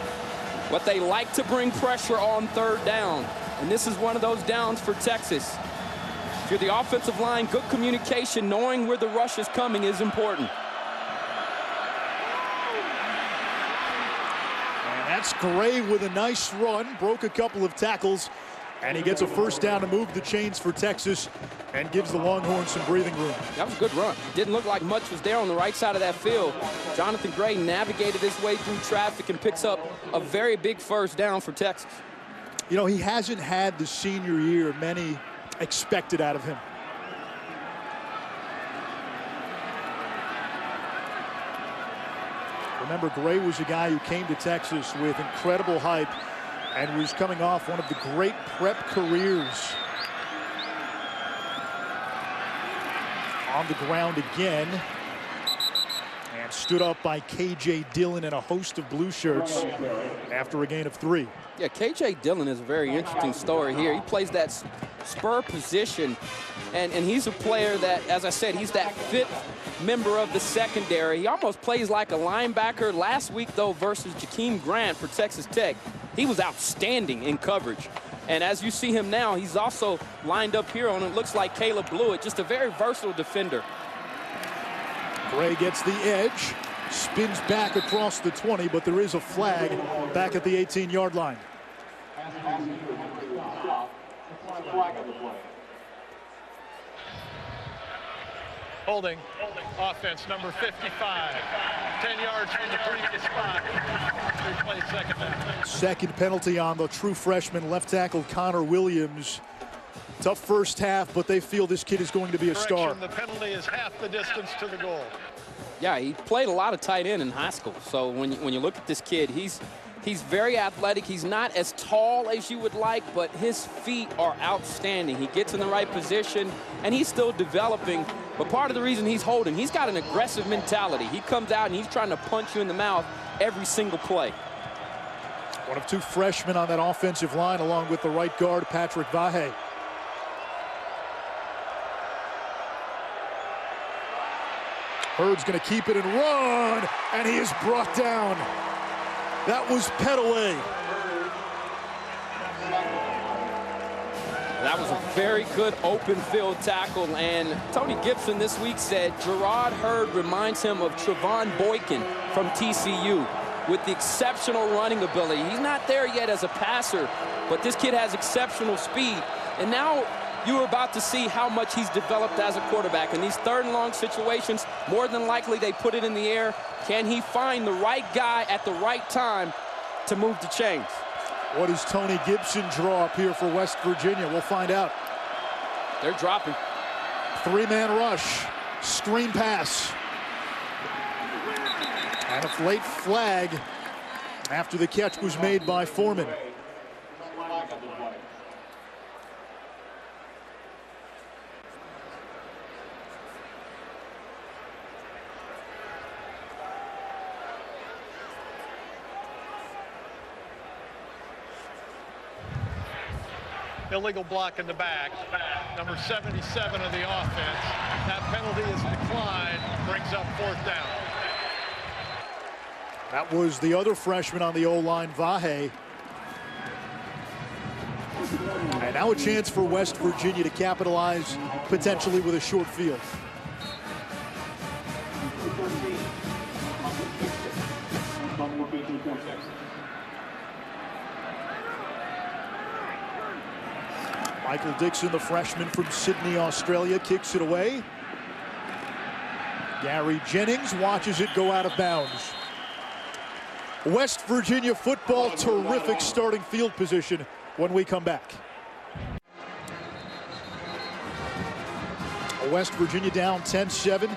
but they like to bring pressure on 3rd down. And this is one of those downs for Texas. If you're the offensive line, good communication, knowing where the rush is coming is important. That's Gray with a nice run, broke a couple of tackles, and he gets a 1st down to move the chains for Texas and gives the Longhorns some breathing room. That was a good run. Didn't look like much was there on the right side of that field. Jonathan Gray navigated his way through traffic and picks up a very big 1st down for Texas. You know, he hasn't had the senior year many expected out of him. Remember, Gray was a guy who came to Texas with incredible hype and was coming off one of the great prep careers. On the ground again. And stood up by K.J. Dillon and a host of blue shirts after a gain of 3. Yeah, K.J. Dillon is a very interesting story here. He plays that spur position, and he's a player that, as I said, he's that 5th member of the secondary. He almost plays like a linebacker. Last week, though, versus Jakeem Grant for Texas Tech, he was outstanding in coverage. And as you see him now, he's also lined up here on it looks like Caleb Blewett, just a very versatile defender. Gray gets the edge, spins back across the 20, but there is a flag back at the 18-yard line. Holding offense number 55. 10 yards from the previous spot. Replay 2nd down. Second penalty on the true freshman left tackle Connor Williams. Tough first half, but they feel this kid is going to be a star. The penalty is half the distance to the goal. Yeah, he played a lot of tight end in high school. So when you look at this kid, he's very athletic. He's not as tall as you would like, but his feet are outstanding. He gets in the right position, and he's still developing. But part of the reason he's holding, he's got an aggressive mentality. He comes out and he's trying to punch you in the mouth every single play. One of 2 freshmen on that offensive line, along with the right guard, Patrick Vahe. Hurd's going to keep it and run, and he is brought down. That was Petaway. That was a very good open field tackle, and Tony Gibson this week said Gerard Hurd reminds him of Trevon Boykin from TCU with the exceptional running ability. He's not there yet as a passer, but this kid has exceptional speed, and now you are about to see how much he's developed as a quarterback. In these 3rd and long situations, more than likely they put it in the air. Can he find the right guy at the right time to move the chains? What does Tony Gibson draw up here for West Virginia? We'll find out. They're dropping. 3-man rush. Screen pass. And a late flag after the catch was made by Foreman. Illegal block in the back. Number 77 of the offense. That penalty is declined. Brings up 4th down. That was the other freshman on the O-line, Vahe. And now a chance for West Virginia to capitalize potentially with a short field. Michael Dixon, the freshman from Sydney, Australia, kicks it away. Gary Jennings watches it go out of bounds. West Virginia football, terrific starting field position when we come back. West Virginia down 10-7,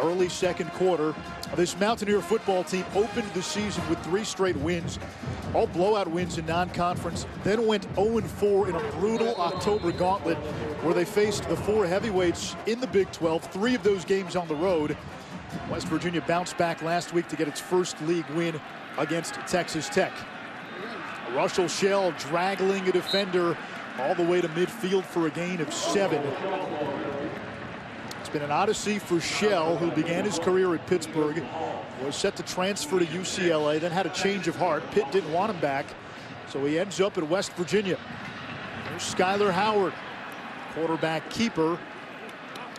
early second quarter. This Mountaineer football team opened the season with 3 straight wins, all blowout wins in non-conference, then went 0-4 in a brutal October gauntlet where they faced the 4 heavyweights in the Big 12, 3 of those games on the road. West Virginia bounced back last week to get its first league win against Texas Tech. Russell Shell draggling a defender all the way to midfield for a gain of 7. It's been an odyssey for Shell, who began his career at Pittsburgh, was set to transfer to UCLA, then had a change of heart. Pitt didn't want him back, so he ends up at West Virginia. There's Skyler Howard, quarterback keeper,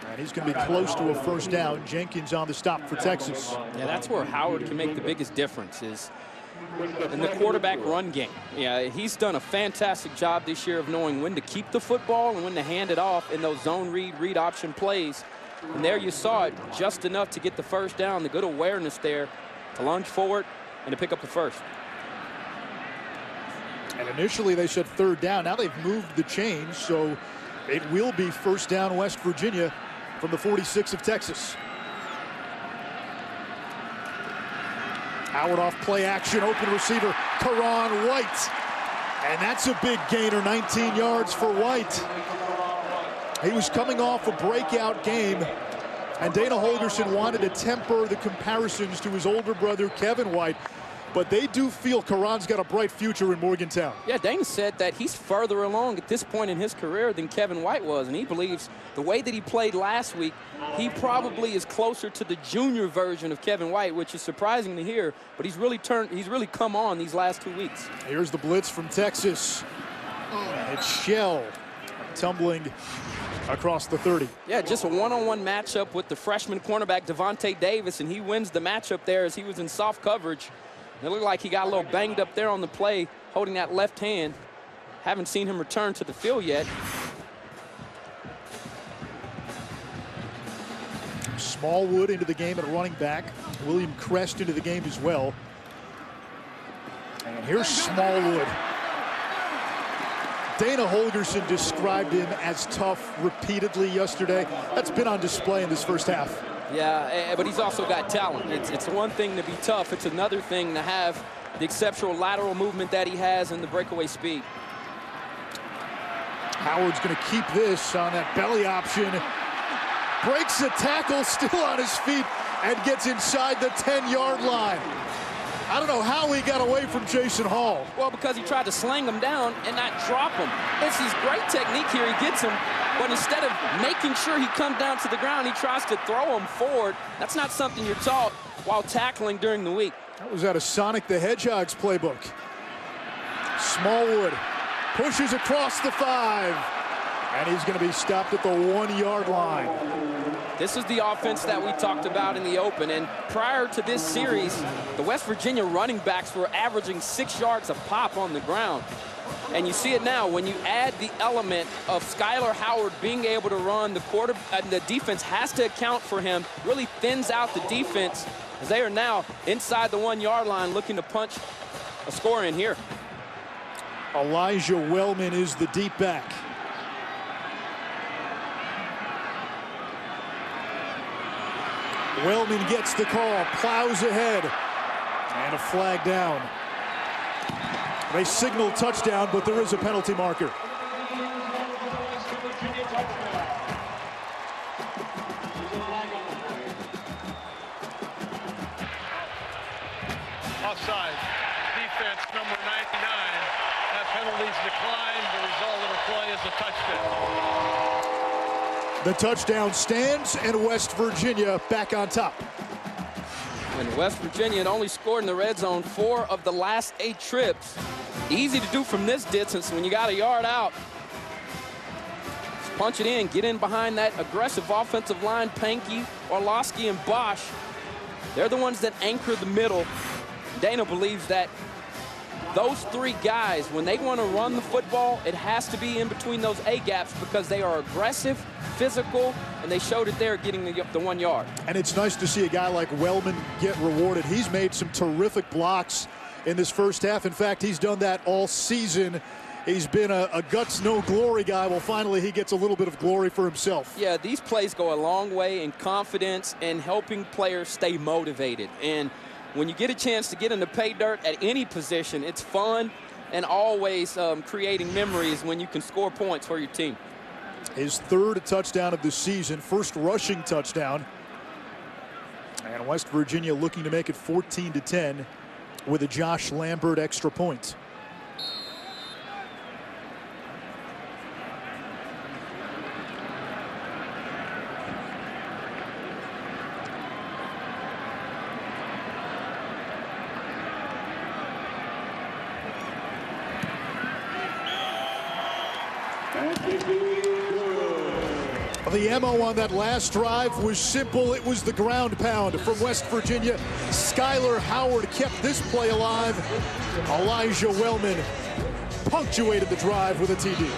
and he's going to be close to a first down. Jenkins on the stop for Texas. Yeah, that's where Howard can make the biggest difference, is in the quarterback run game. Yeah, he's done a fantastic job this year of knowing when to keep the football and when to hand it off in those zone read option plays. And there you saw it, just enough to get the first down, the good awareness there to lunge forward and to pick up the first. And initially they said 3rd down. Now they've moved the chains, so it will be first down West Virginia from the 46 of Texas. Howard off play action, open receiver, Karan White. And that's a big gainer, 19 yards for White. He was coming off a breakout game, and Dana Holgorsen wanted to temper the comparisons to his older brother, Kevin White. But they do feel Karan's got a bright future in Morgantown. Yeah, Dana said that he's further along at this point in his career than Kevin White was, and he believes the way that he played last week, he probably is closer to the junior version of Kevin White, which is surprising to hear, but he's really come on these last 2 weeks. Here's the blitz from Texas. It's Shell tumbling across the 30. Yeah, just a one-on-one matchup with the freshman cornerback Devontae Davis, and he wins the matchup there as he was in soft coverage. It looked like he got a little banged up there on the play, holding that left hand. Haven't seen him return to the field yet. Smallwood into the game at running back. William Crest into the game as well. And here's Smallwood. Dana Holgorsen described him as tough repeatedly yesterday. That's been on display in this first half. Yeah, but he's also got talent. It's one thing to be tough. It's another thing to have the exceptional lateral movement that he has and the breakaway speed. Howard's going to keep this on that belly option. Breaks a tackle, still on his feet, and gets inside the 10-yard line. I don't know how he got away from Jason Hall. Well, because he tried to sling him down and not drop him. This is great technique here. He gets him, but instead of making sure he comes down to the ground, he tries to throw him forward. That's not something you're taught while tackling during the week. That was out of Sonic the Hedgehog's playbook. Smallwood pushes across the 5, and he's going to be stopped at the 1-yard line. This is the offense that we talked about in the open, and prior to this series, the West Virginia running backs were averaging 6 yards a pop on the ground. And you see it now when you add the element of Skyler Howard being able to run, the defense has to account for him, really thins out the defense as they are now inside the 1-yard line looking to punch a score in here. Elijah Wellman is the deep back. Wellman gets the call, plows ahead, and a flag down. They signal touchdown, but there is a penalty marker. Offside. Defense number 99. That penalty's declined. The result of the play is a touchdown. The touchdown stands, and West Virginia back on top. And West Virginia had only scored in the red zone 4 of the last 8 trips. Easy to do from this distance when you got a yard out. Just punch it in, get in behind that aggressive offensive line. Pankey, Orlowski, and Bosch. They're the ones that anchor the middle. Dana believes that those 3 guys, when they want to run the football, it has to be in between those A-gaps because they are aggressive, physical, and they showed it there getting the 1 yard. And it's nice to see a guy like Wellman get rewarded. He's made some terrific blocks in this first half. In fact, he's done that all season. He's been a guts, no glory guy. Well, finally, he gets a little bit of glory for himself. Yeah, these plays go a long way in confidence and helping players stay motivated. And when you get a chance to get in the pay dirt at any position, it's fun and always creating memories when you can score points for your team. His 3rd touchdown of the season, first rushing touchdown. And West Virginia looking to make it 14-10 with a Josh Lambert extra point. The MO on that last drive was simple. It was the ground pound from West Virginia. Skyler Howard kept this play alive. Elijah Wellman punctuated the drive with a TD.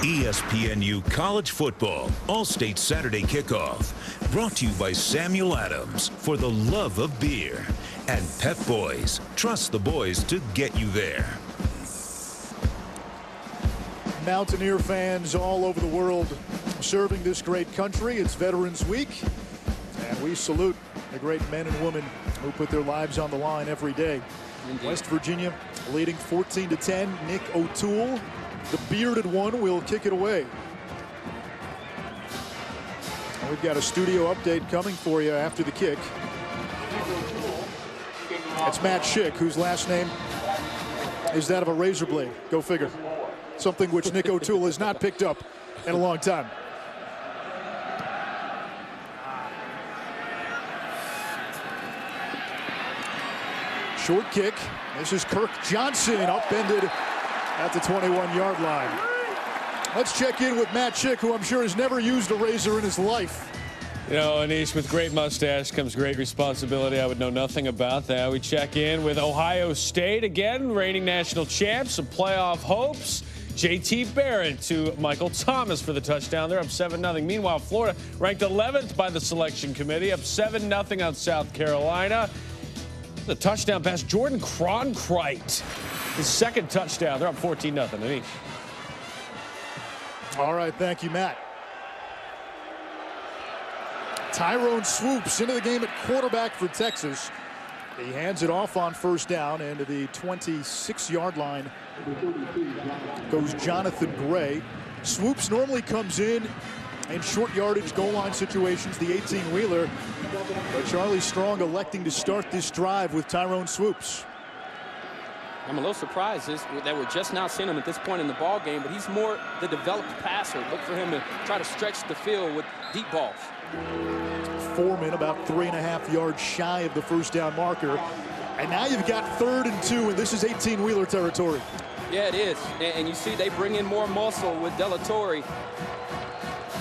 ESPNU College Football All-State Saturday Kickoff. Brought to you by Samuel Adams for the love of beer. And Pep Boys. Trust the boys to get you there. Mountaineer fans all over the world serving this great country. It's Veterans Week. And we salute the great men and women who put their lives on the line every day. Indeed. West Virginia leading 14-10. Nick O'Toole, the bearded one, will kick it away. And we've got a studio update coming for you after the kick. It's Matt Schick, whose last name is that of a razor blade. Go figure. Something which Nick O'Toole has not picked up in a long time. Short kick. This is Kirk Johnson, upended at the 21-yard line. Let's check in with Matt Schick, who I'm sure has never used a razor in his life. You know, Anish, with great mustache comes great responsibility. I would know nothing about that. We check in with Ohio State again, reigning national champs, some playoff hopes. JT Barrett to Michael Thomas for the touchdown. They're up 7-0. Meanwhile, Florida ranked 11th by the selection committee, up 7-0 on South Carolina. The touchdown pass, Jordan Cronkrite. His 2nd touchdown. They're up 14-0. Anish. All right, thank you, Matt. Tyrone Swoops into the game at quarterback for Texas. He hands it off on first down, and to the 26-yard line goes Jonathan Gray. Swoops normally comes in short yardage goal line situations, the 18-wheeler. But Charlie Strong electing to start this drive with Tyrone Swoops. I'm a little surprised that we're just now seeing him at this point in the ball game, but he's more the developed passer. Look for him to try to stretch the field with deep balls. Foreman about 3.5 yards shy of the first down marker. And now you've got 3rd and 2, and this is 18-wheeler territory. Yeah, it is. And you see they bring in more muscle with Delatorre,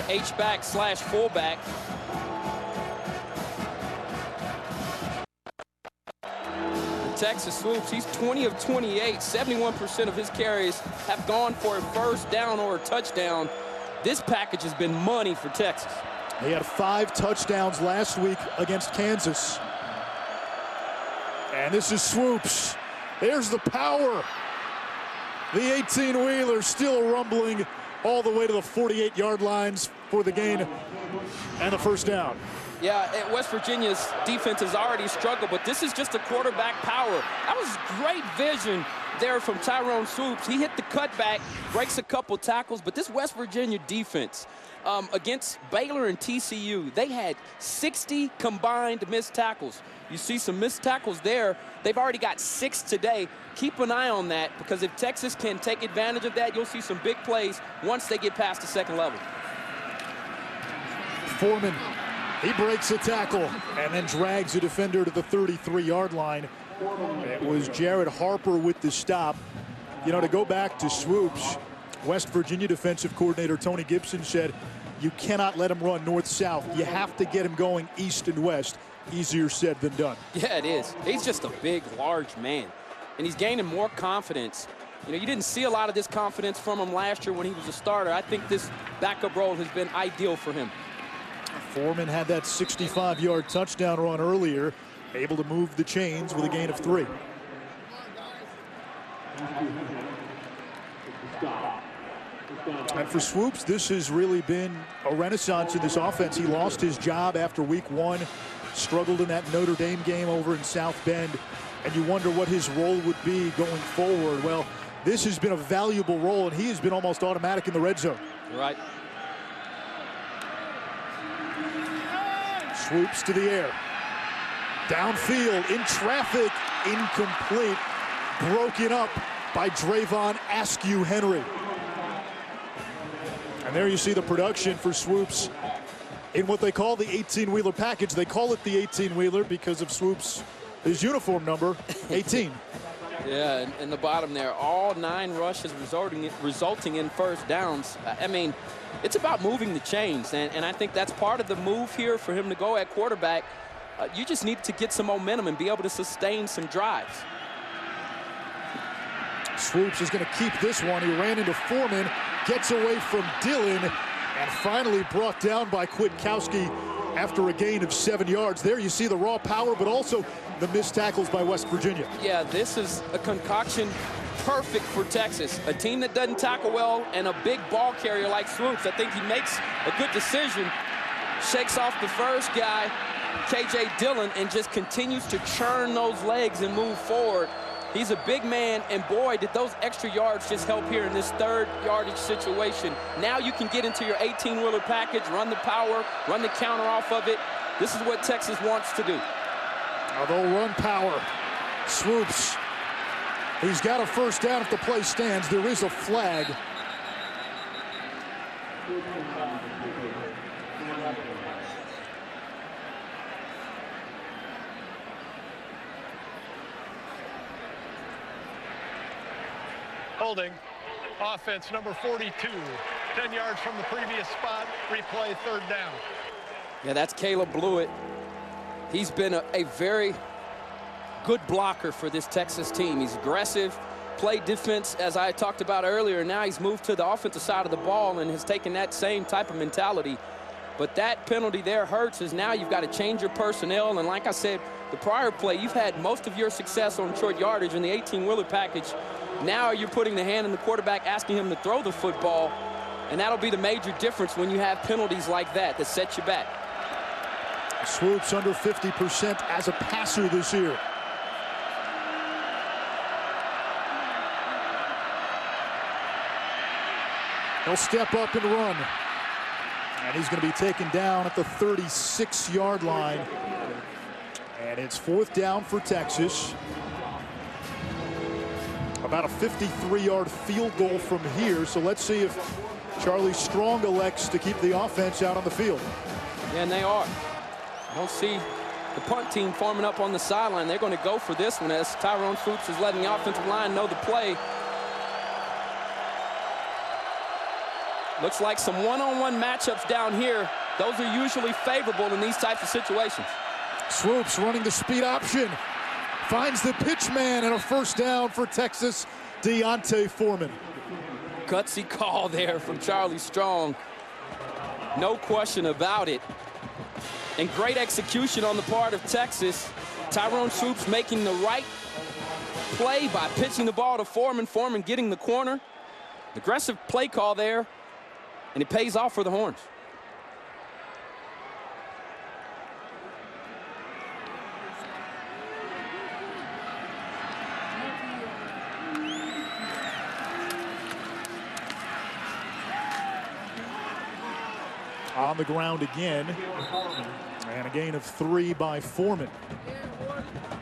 H-back / fullback. Texas Swoops, he's 20 of 28. 71% of his carries have gone for a first down or a touchdown. This package has been money for Texas. He had 5 touchdowns last week against Kansas. And this is Swoops There's the power. The 18-wheeler still rumbling all the way to the 48-yard lines for the gain and the first down. Yeah, West Virginia's defense has already struggled, but this is just a quarterback power. That was great vision there from Tyrone Swoops. He hit the cutback, breaks a couple tackles, but this West Virginia defense against Baylor and TCU, they had 60 combined missed tackles. You see some missed tackles there. They've already got 6 today. Keep an eye on that, because if Texas can take advantage of that, you'll see some big plays once they get past the second level. Foreman, he breaks a tackle and then drags a defender to the 33-yard line. It was Jared Harper with the stop. You know, to go back to Swoops, West Virginia defensive coordinator Tony Gibson said, you cannot let him run north-south. You have to get him going east and west. Easier said than done. Yeah, it is. He's just a big, large man, and he's gaining more confidence. You know, you didn't see a lot of this confidence from him last year when he was a starter. I think this backup role has been ideal for him. Foreman had that 65-yard touchdown run earlier, able to move the chains with a gain of 3. And for Swoops, this has really been a renaissance in this offense. He lost his job after week 1, struggled in that Notre Dame game over in South Bend, and you wonder what his role would be going forward. Well, this has been a valuable role, and he has been almost automatic in the red zone. Right. Swoops to the air. Downfield, in traffic, incomplete. Broken up by Drayvon Askew Henry. And there you see the production for Swoops in what they call the 18-wheeler package. They call it the 18-wheeler because of Swoops, his uniform number, 18. Yeah, and the bottom there, all 9 rushes resulting in first downs. I mean, it's about moving the chains, and I think that's part of the move here for him to go at quarterback. You just need to get some momentum and be able to sustain some drives. Swoops is going to keep this one. He ran into Foreman, gets away from Dillon, and finally brought down by Kwiatkowski after a gain of 7 yards. There you see the raw power, but also the missed tackles by West Virginia. Yeah, this is a concoction perfect for Texas. A team that doesn't tackle well and a big ball carrier like Swoops. I think he makes a good decision. Shakes off the first guy, K.J. Dillon, and just continues to churn those legs and move forward. He's a big man, and boy, did those extra yards just help here in this 3rd yardage situation. Now you can get into your 18-wheeler package, run the power, run the counter off of it. This is what Texas wants to do. Now they'll run power. Swoops. He's got a first down if the play stands. There is a flag. Holding. Offense number 42. 10 yards from the previous spot. Replay, 3rd down. Yeah, that's Caleb Blewett. He's been a very good blocker for this Texas team. He's aggressive, played defense, as I talked about earlier. Now he's moved to the offensive side of the ball and has taken that same type of mentality. But that penalty there hurts, as now you've got to change your personnel. And like I said, the prior play, you've had most of your success on short yardage in the 18-wheeler package. Now you're putting the hand in the quarterback, asking him to throw the football, and that'll be the major difference when you have penalties like that set you back. Swoops under 50% as a passer this year. He'll step up and run. And he's going to be taken down at the 36-yard line. And it's 4th down for Texas. About a 53-yard field goal from here. So let's see if Charlie Strong elects to keep the offense out on the field. Yeah, and they are. I don't see the punt team forming up on the sideline. They're going to go for this one as Tyrone Swoops is letting the offensive line know the play. Looks like some one-on-one matchups down here. Those are usually favorable in these types of situations. Swoops running the speed option. Finds the pitch man and a first down for Texas, Deontay Foreman. Gutsy call there from Charlie Strong. No question about it. And great execution on the part of Texas. Tyrone Swoops making the right play by pitching the ball to Foreman. Foreman getting the corner. Aggressive play call there, and it pays off for the Horns. On the ground again, and a gain of 3 by Foreman.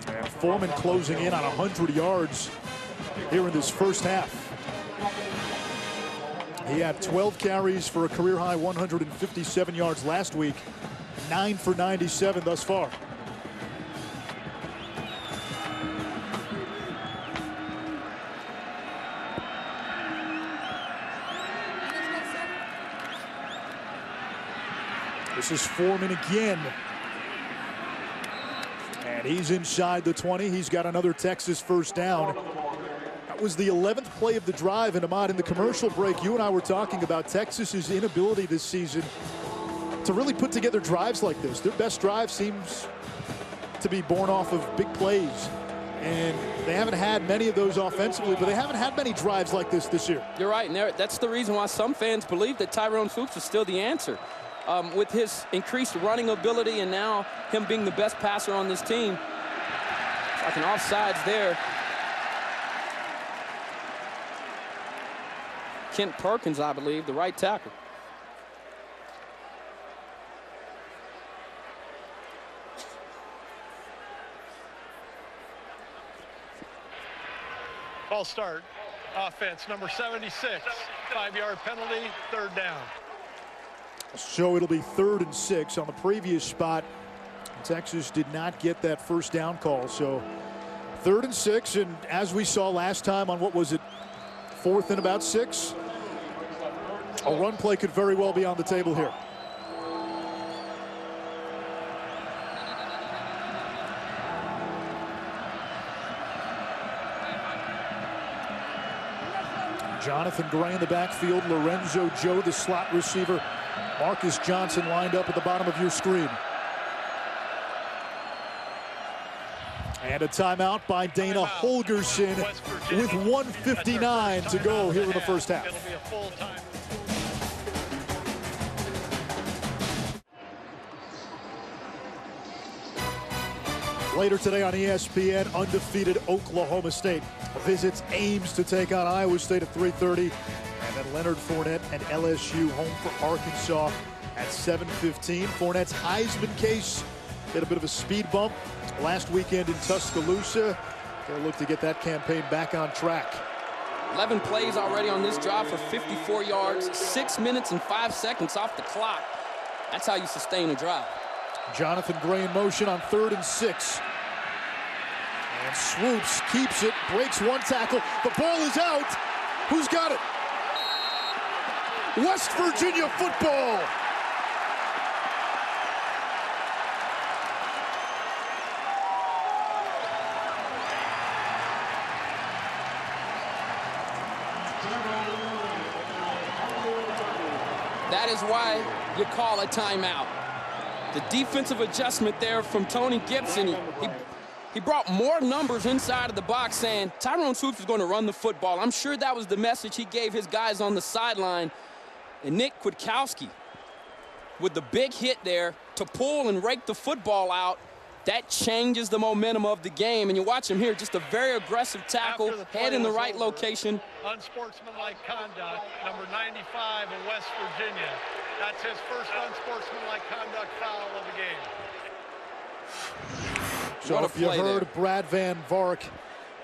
And Foreman closing in on 100 yards here in this first half. He had 12 carries for a career-high 157 yards last week, 9 for 97 thus far. This is Foreman again. And he's inside the 20. He's got another Texas first down. That was the 11th play of the drive. And Ahmad, in the commercial break, you and I were talking about Texas's inability this season to really put together drives like this. Their best drive seems to be born off of big plays. And they haven't had many of those offensively, but they haven't had many drives like this year. You're right, and that's the reason why some fans believe that Tyrone Fuchs is still the answer. With his increased running ability and now him being the best passer on this team. It's like an offsides there. Kent Perkins, I believe, the right tackle. Ball start. Offense, number 76. 5-yard penalty, 3rd down. So it'll be 3rd and 6 on the previous spot. Texas did not get that first down call. So 3rd and 6, and as we saw last time on, what was it, 4th and about 6? A run play could very well be on the table here. Jonathan Gray in the backfield. Lorenzo Joe, the slot receiver. Marcus Johnson lined up at the bottom of your screen. And a timeout by Dana Holgerson with 1:59 to go here in the first half. Later today on ESPN, undefeated Oklahoma State visits Ames to take on Iowa State at 3:30. And then Leonard Fournette and LSU home for Arkansas at 7:15. Fournette's Heisman case hit a bit of a speed bump last weekend in Tuscaloosa. They'll look to get that campaign back on track. 11 plays already on this drive for 54 yards, 6 minutes and 5 seconds off the clock. That's how you sustain a drive. Jonathan Gray in motion on 3rd and 6. And swoops, keeps it, breaks one tackle. The ball is out. Who's got it? West Virginia football. That is why you call a timeout. The defensive adjustment there from Tony Gibson. He brought more numbers inside of the box, saying Tyrone Fuchs is going to run the football. I'm sure that was the message he gave his guys on the sideline. And Nick Kwiatkowski with the big hit there to pull and rake the football out. That changes the momentum of the game. And you watch him here, just a very aggressive tackle, head in the right location. Unsportsmanlike conduct, number 95 of West Virginia. That's his first unsportsmanlike conduct foul of the game. So if you heard Brad Van Vark,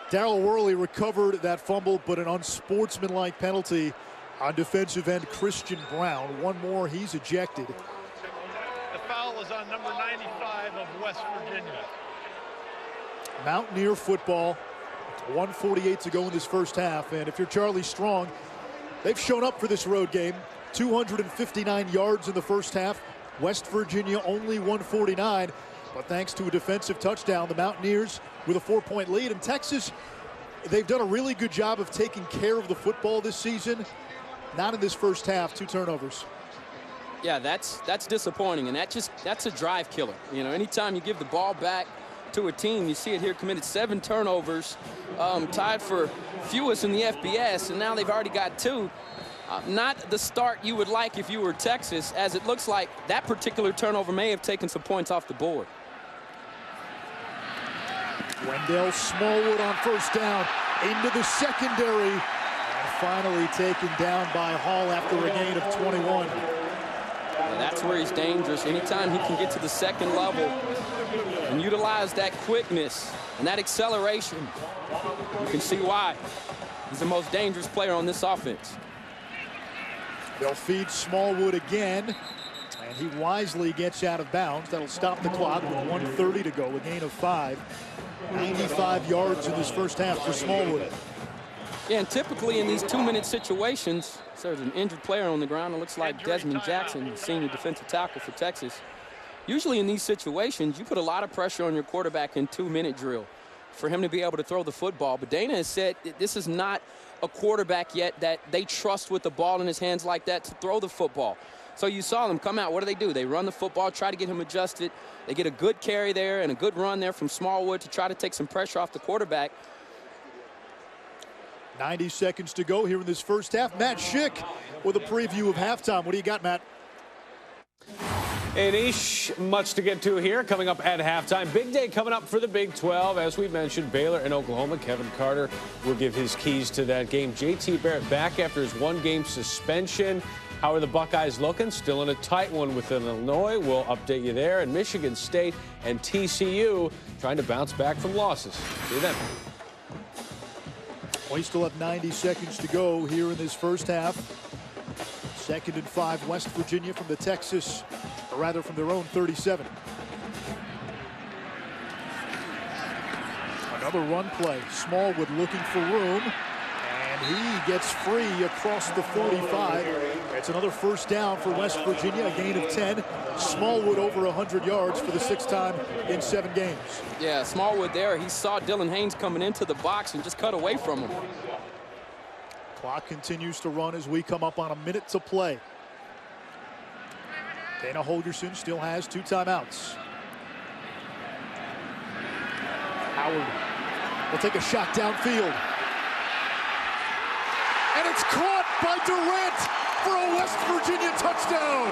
Darryl Worley recovered that fumble, but an unsportsmanlike penalty on defensive end Christian Brown. One more, he's ejected. The foul is on number 95 of West Virginia. Mountaineer football, 1:48 to go in this first half. And if you're Charlie Strong, they've shown up for this road game. 259 yards in the first half. West Virginia only 149. But thanks to a defensive touchdown, the Mountaineers with a 4-point lead. And Texas, they've done a really good job of taking care of the football this season. Not in this first half, 2 turnovers. Yeah, that's disappointing, and that's a drive killer. You know, anytime you give the ball back to a team. You see it here, committed 7 turnovers, tied for fewest in the FBS, and now they've already got 2. Not the start you would like if you were Texas, as it looks like that particular turnover may have taken some points off the board. Wendell Smallwood on first down into the secondary, and finally taken down by Hall after a gain of 21. And that's where he's dangerous. Anytime he can get to the second level and utilize that quickness and that acceleration, you can see why he's the most dangerous player on this offense. They'll feed Smallwood again, and he wisely gets out of bounds. That'll stop the clock with 1:30 to go, a gain of 5. 95 yards in this first half for Smallwood. Yeah, and typically in these 2-minute situations, so there's an injured player on the ground. It looks like Desmond Jackson, the senior defensive tackle for Texas. Usually in these situations, you put a lot of pressure on your quarterback in 2-minute drill for him to be able to throw the football. But Dana has said this is not a quarterback yet that they trust with the ball in his hands like that to throw the football. So you saw them come out. What do? They run the football, try to get him adjusted. They get a good carry there and a good run there from Smallwood to try to take some pressure off the quarterback. 90 seconds to go here in this first half. Matt Schick with a preview of halftime. What do you got, Matt? Anish, much to get to here. Coming up at halftime, big day coming up for the Big 12. As we mentioned, Baylor and Oklahoma. Kevin Carter will give his keys to that game. JT Barrett back after his 1-game suspension. How are the Buckeyes looking? Still in a tight one with Illinois. We'll update you there. And Michigan State and TCU trying to bounce back from losses. See you then. We still have 90 seconds to go here in this first half. 2nd and 5, West Virginia from the Texas, or rather from their own 37. Another run play. Smallwood looking for room, and he gets free across the 45. It's another first down for West Virginia, a gain of 10. Smallwood over 100 yards for the 6th time in 7 games. Yeah, Smallwood there. He saw Dylan Haynes coming into the box and just cut away from him. Clock continues to run as we come up on a minute to play. Dana Holgorsen still has 2 timeouts. Howard will take a shot downfield. And it's caught by Durant for a West Virginia touchdown.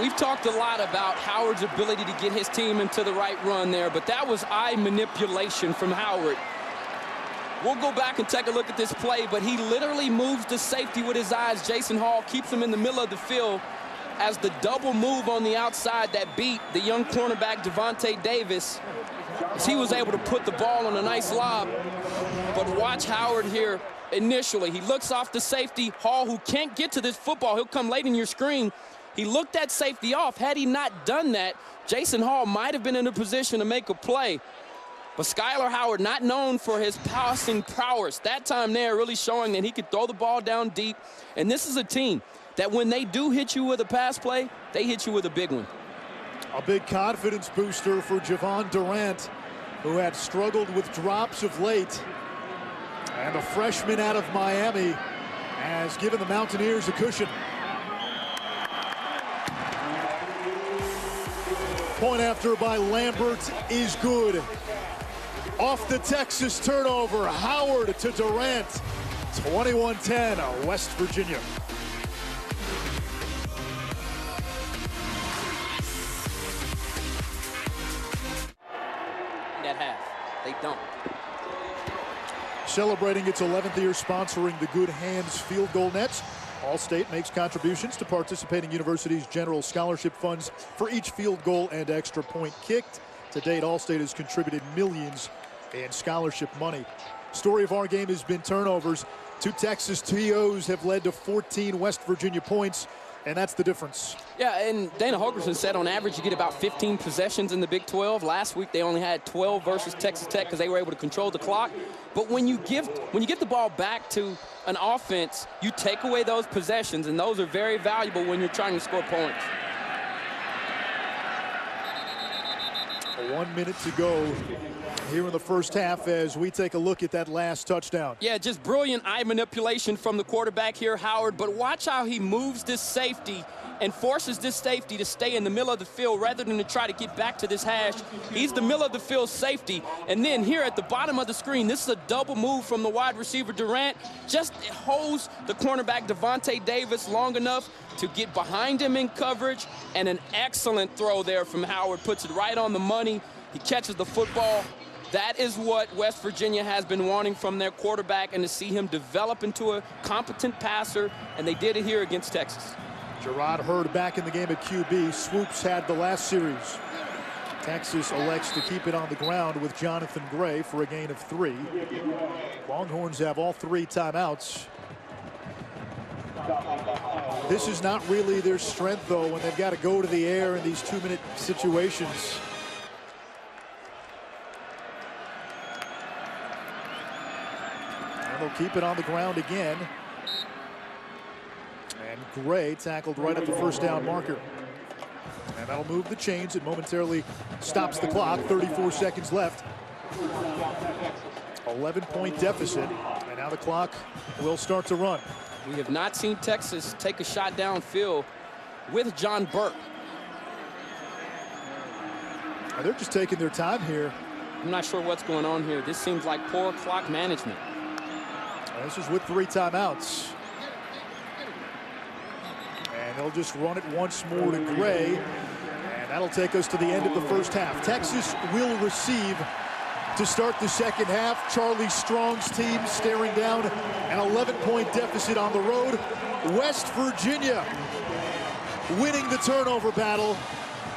We've talked a lot about Howard's ability to get his team into the right run there, but that was eye manipulation from Howard. We'll go back and take a look at this play, but he literally moves the safety with his eyes. Jason Hall keeps him in the middle of the field as the double move on the outside that beat the young cornerback Devontae Davis, as he was able to put the ball on a nice lob. But watch Howard here initially. He looks off the safety. Hall, who can't get to this football, he'll come late in your screen. He looked that safety off. Had he not done that, Jason Hall might have been in a position to make a play. But Skylar Howard, not known for his passing prowess, that time there really showing that he could throw the ball down deep. And this is a team that when they do hit you with a pass play, they hit you with a big one. A big confidence booster for Javon Durant, who had struggled with drops of late. And the freshman out of Miami has given the Mountaineers a cushion. Point after by Lambert is good. Off the Texas turnover, Howard to Durant. 21-10, West Virginia. At half, they don't. Celebrating its 11th year sponsoring the Good Hands Field Goal Nets, All-State makes contributions to participating universities' general scholarship funds for each field goal and extra point kicked. To date, All-State has contributed millions in scholarship money. Story of our game has been turnovers. 2 Texas TOs have led to 14 West Virginia points, and that's the difference. Yeah, and Dana Holgorsen said on average you get about 15 possessions in the Big 12. Last week they only had 12 versus Texas Tech because they were able to control the clock. But when you give the ball back to an offense, you take away those possessions, and those are very valuable when you're trying to score points. 1 minute to go here in the first half as we take a look at that last touchdown. Yeah, just brilliant eye manipulation from the quarterback here, Howard. But watch how he moves this safety and forces this safety to stay in the middle of the field rather than to try to get back to this hash. He's the middle of the field safety. And then here at the bottom of the screen, this is a double move from the wide receiver Durant. Just holds the cornerback Devontae Davis long enough to get behind him in coverage. And an excellent throw there from Howard. Puts it right on the money. He catches the football. That is what West Virginia has been wanting from their quarterback, and to see him develop into a competent passer, and they did it here against Texas. Gerard Hurd back in the game at QB. Swoops had the last series. Texas elects to keep it on the ground with Jonathan Gray for a gain of 3. Longhorns have all 3 timeouts. This is not really their strength, though, when they've got to go to the air in these 2-minute situations. And they'll keep it on the ground again. And Gray tackled right at the first down marker. And that'll move the chains. It momentarily stops the clock. 34 seconds left. 11-point deficit. And now the clock will start to run. We have not seen Texas take a shot downfield with John Burke. They're just taking their time here. I'm not sure what's going on here. This seems like poor clock management. This is with 3 timeouts. And they'll just run it once more to Gray. And that'll take us to the end of the first half. Texas will receive to start the second half. Charlie Strong's team staring down an 11-point deficit on the road. West Virginia winning the turnover battle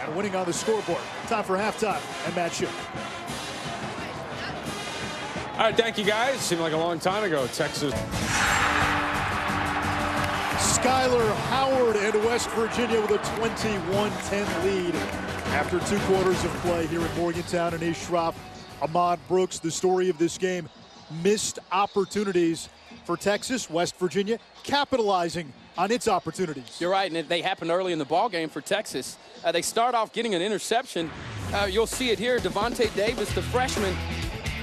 and winning on the scoreboard. Time for halftime and Matt Schick. All right, thank you, guys. Seemed like a long time ago. Texas. Skyler Howard and West Virginia with a 21-10 lead after 2 quarters of play here in Morgantown and East Schropp. Ahmad Brooks, the story of this game, missed opportunities for Texas. West Virginia capitalizing on its opportunities. You're right, and they happened early in the ball game for Texas. They start off getting an interception. You'll see it here. Devontae Davis, the freshman,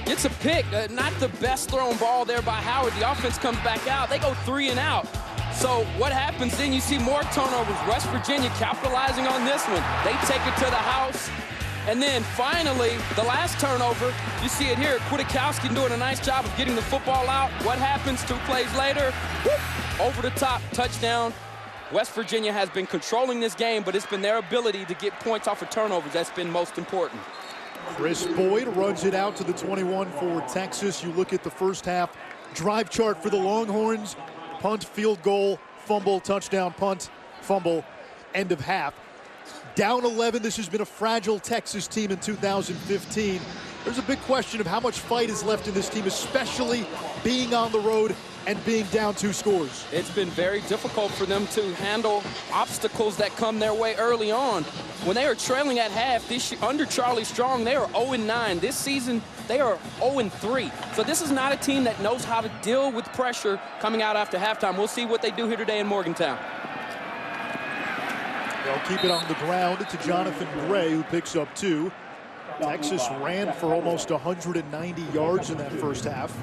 gets a pick. Not the best thrown ball there by Howard. The offense comes back out. They go 3 and out. So what happens then? You see more turnovers. West Virginia capitalizing on this one. They take it to the house. And then finally, the last turnover, you see it here. Kwiatkowski doing a nice job of getting the football out. What happens 2 plays later? Whoop, over the top, touchdown. West Virginia has been controlling this game, but it's been their ability to get points off of turnovers that's been most important. Chris Boyd runs it out to the 21 for Texas. You look at the first half drive chart for the Longhorns. Punt, field goal, fumble, touchdown, punt, fumble, end of half. Down 11, this has been a fragile Texas team in 2015. There's a big question of how much fight is left in this team, especially being on the road and being down 2 scores. It's been very difficult for them to handle obstacles that come their way early on. When they are trailing at half, this year, under Charlie Strong, they are 0-9. This season, they are 0-3. So this is not a team that knows how to deal with pressure coming out after halftime. We'll see what they do here today in Morgantown. They'll keep it on the ground to Jonathan Gray, who picks up 2. Texas ran for almost 190 yards in that first half.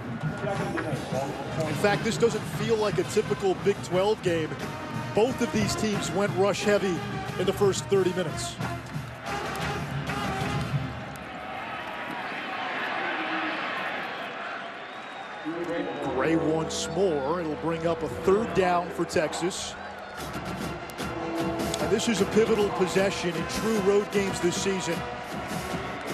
In fact, this doesn't feel like a typical Big 12 game. Both of these teams went rush heavy in the first 30 minutes. Gray once more. It'll bring up a 3rd down for Texas. And this is a pivotal possession in true road games this season.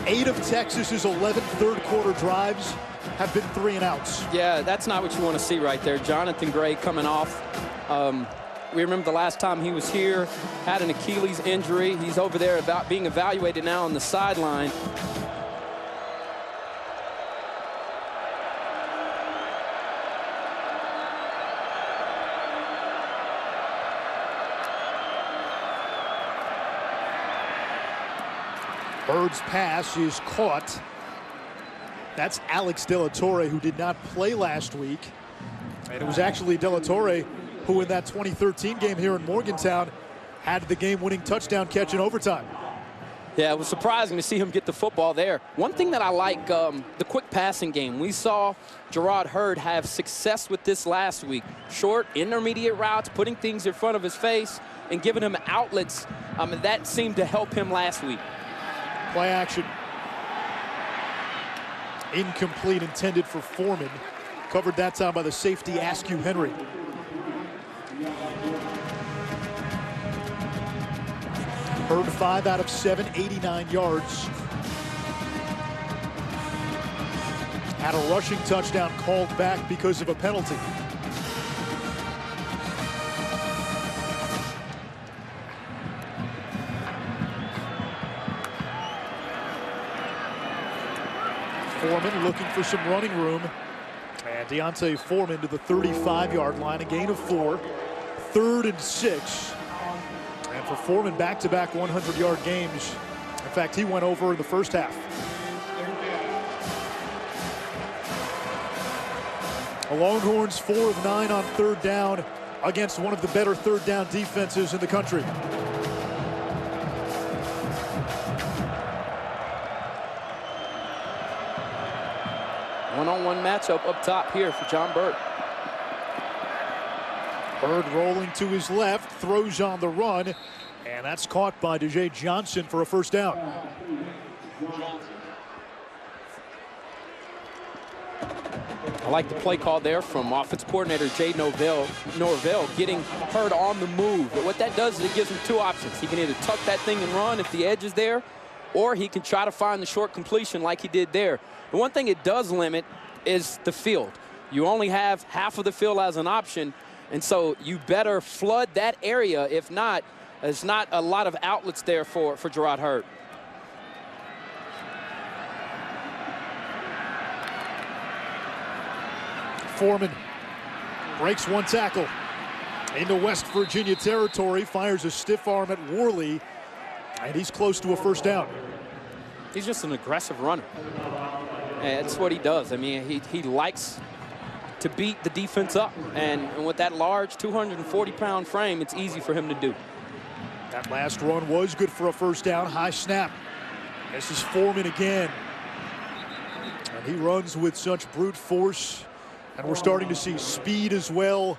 8 of Texas's 11 third-quarter drives have been 3 and outs. Yeah, that's not what you want to see right there. Jonathan Gray coming off. We remember the last time he was here, had an Achilles injury. He's over there being evaluated now on the sideline. Bird's pass is caught. That's Alex De La Torre, who did not play last week. And it was actually De La Torre who in that 2013 game here in Morgantown had the game-winning touchdown catch in overtime. Yeah, it was surprising to see him get the football there. One thing that I like, the quick passing game. We saw Gerard Hurd have success with this last week. Short, intermediate routes, putting things in front of his face and giving him outlets. That seemed to help him last week. Play action. Incomplete, intended for Foreman. Covered that time by the safety, Askew Henry. Hurd 5 out of 7, 89 yards. Had a rushing touchdown called back because of a penalty. Foreman looking for some running room. And Deontay Foreman to the 35-yard line, a gain of 4. 3rd and 6. And for Foreman, back-to-back 100-yard games. In fact, he went over in the first half. The Longhorns 4 of 9 on 3rd down against one of the better 3rd down defenses in the country. One-on-one matchup up top here for John Burt. Bird rolling to his left, throws on the run, and that's caught by DJ Johnson for a first down. I like the play call there from offensive coordinator Jay Norvell, getting Hurd on the move. But what that does is it gives him 2 options. He can either tuck that thing and run if the edge is there, or he can try to find the short completion like he did there. The one thing it does limit is the field. You only have half of the field as an option, and so you better flood that area. If not, there's not a lot of outlets there for Gerard Hurd. Foreman breaks one tackle into West Virginia territory, fires a stiff arm at Worley, and he's close to a first down. He's just an aggressive runner. And that's what he does. I mean, he likes to beat the defense up, and with that large 240-pound frame, it's easy for him to do. That last run was good for a first down. High snap. This is Foreman again. And he runs with such brute force, and we're starting to see speed as well.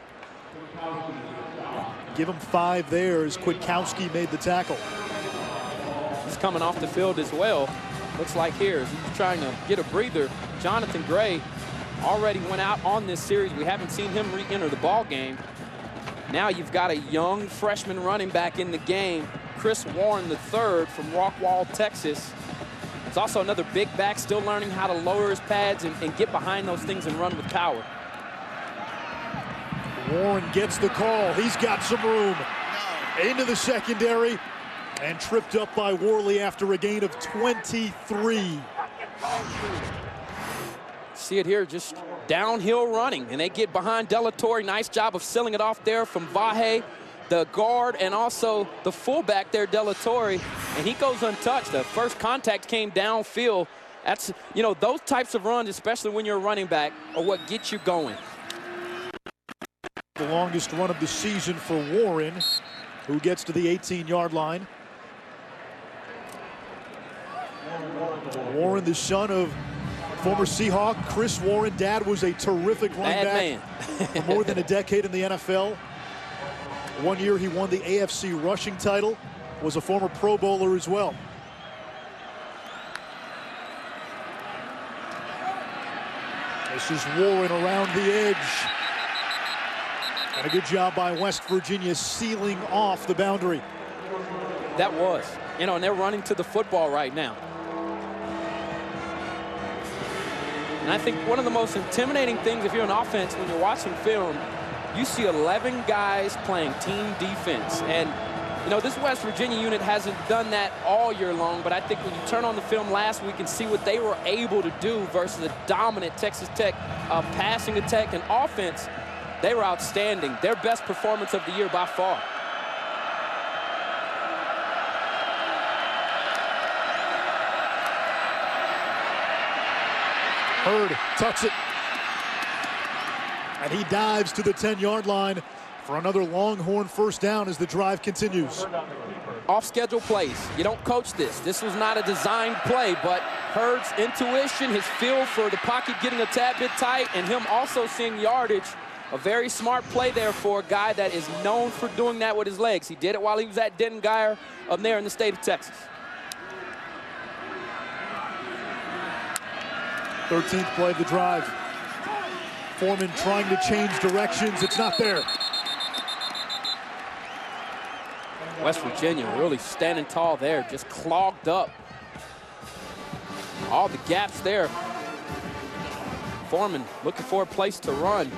Give him 5 there as Kwiatkowski made the tackle. He's coming off the field as well. Looks like here he's trying to get a breather. Jonathan Gray already went out on this series. We haven't seen him re-enter the ball game. Now you've got a young freshman running back in the game, Chris Warren III from Rockwall, Texas. It's also another big back still learning how to lower his pads and get behind those things and run with power. Warren gets the call. He's got some room. Into the secondary and tripped up by Worley after a gain of 23. See it here, just downhill running, and they get behind Delatorre. Nice job of sealing it off there from Vahe, the guard, and also the fullback there, Delatorre, and he goes untouched. The first contact came downfield. That's, you know, those types of runs, especially when you're a running back, are what gets you going. The longest run of the season for Warren, who gets to the 18-yard line. Warren, the son of former Seahawk Chris Warren. Dad was a terrific running back for more than a decade in the NFL. One year he won the AFC rushing title, was a former Pro Bowler as well. This is Warren around the edge. And a good job by West Virginia sealing off the boundary. That was, you know, and they're running to the football right now. And I think one of the most intimidating things if you're an offense when you're watching film, you see 11 guys playing team defense. And, you know, this West Virginia unit hasn't done that all year long, but I think when you turn on the film last week and see what they were able to do versus a dominant Texas Tech passing attack and offense, they were outstanding. Their best performance of the year by far. Hurd tucks it. And he dives to the 10-yard line for another Longhorn first down as the drive continues. Off-schedule plays. You don't coach this. This was not a designed play, but Hurd's intuition, his feel for the pocket getting a tad bit tight, and him also seeing yardage. A very smart play there for a guy that is known for doing that with his legs. He did it while he was at Denton Guyer up there in the state of Texas. 13th play of the drive. Foreman trying to change directions. It's not there. West Virginia really standing tall there, just clogged up. All the gaps there. Foreman looking for a place to run.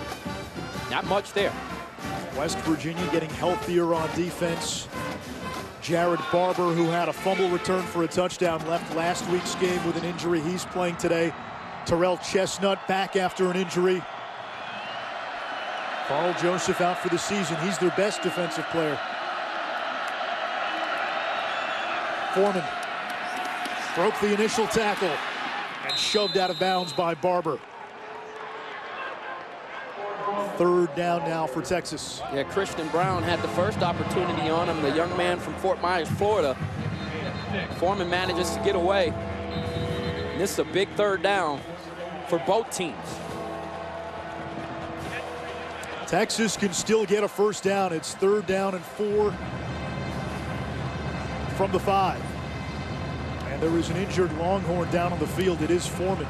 Not much there. West Virginia getting healthier on defense. Jared Barber, who had a fumble return for a touchdown, left last week's game with an injury. He's playing today. Terrell Chestnut back after an injury. Carl Joseph out for the season. He's their best defensive player. Foreman broke the initial tackle and shoved out of bounds by Barber. Third down now for Texas. Yeah, Christian Brown had the first opportunity on him, the young man from Fort Myers, Florida. Foreman manages to get away. And this is a big third down for both teams. Texas can still get a first down. It's 3rd down and 4 from the 5. And there is an injured Longhorn down on the field. It is Foreman.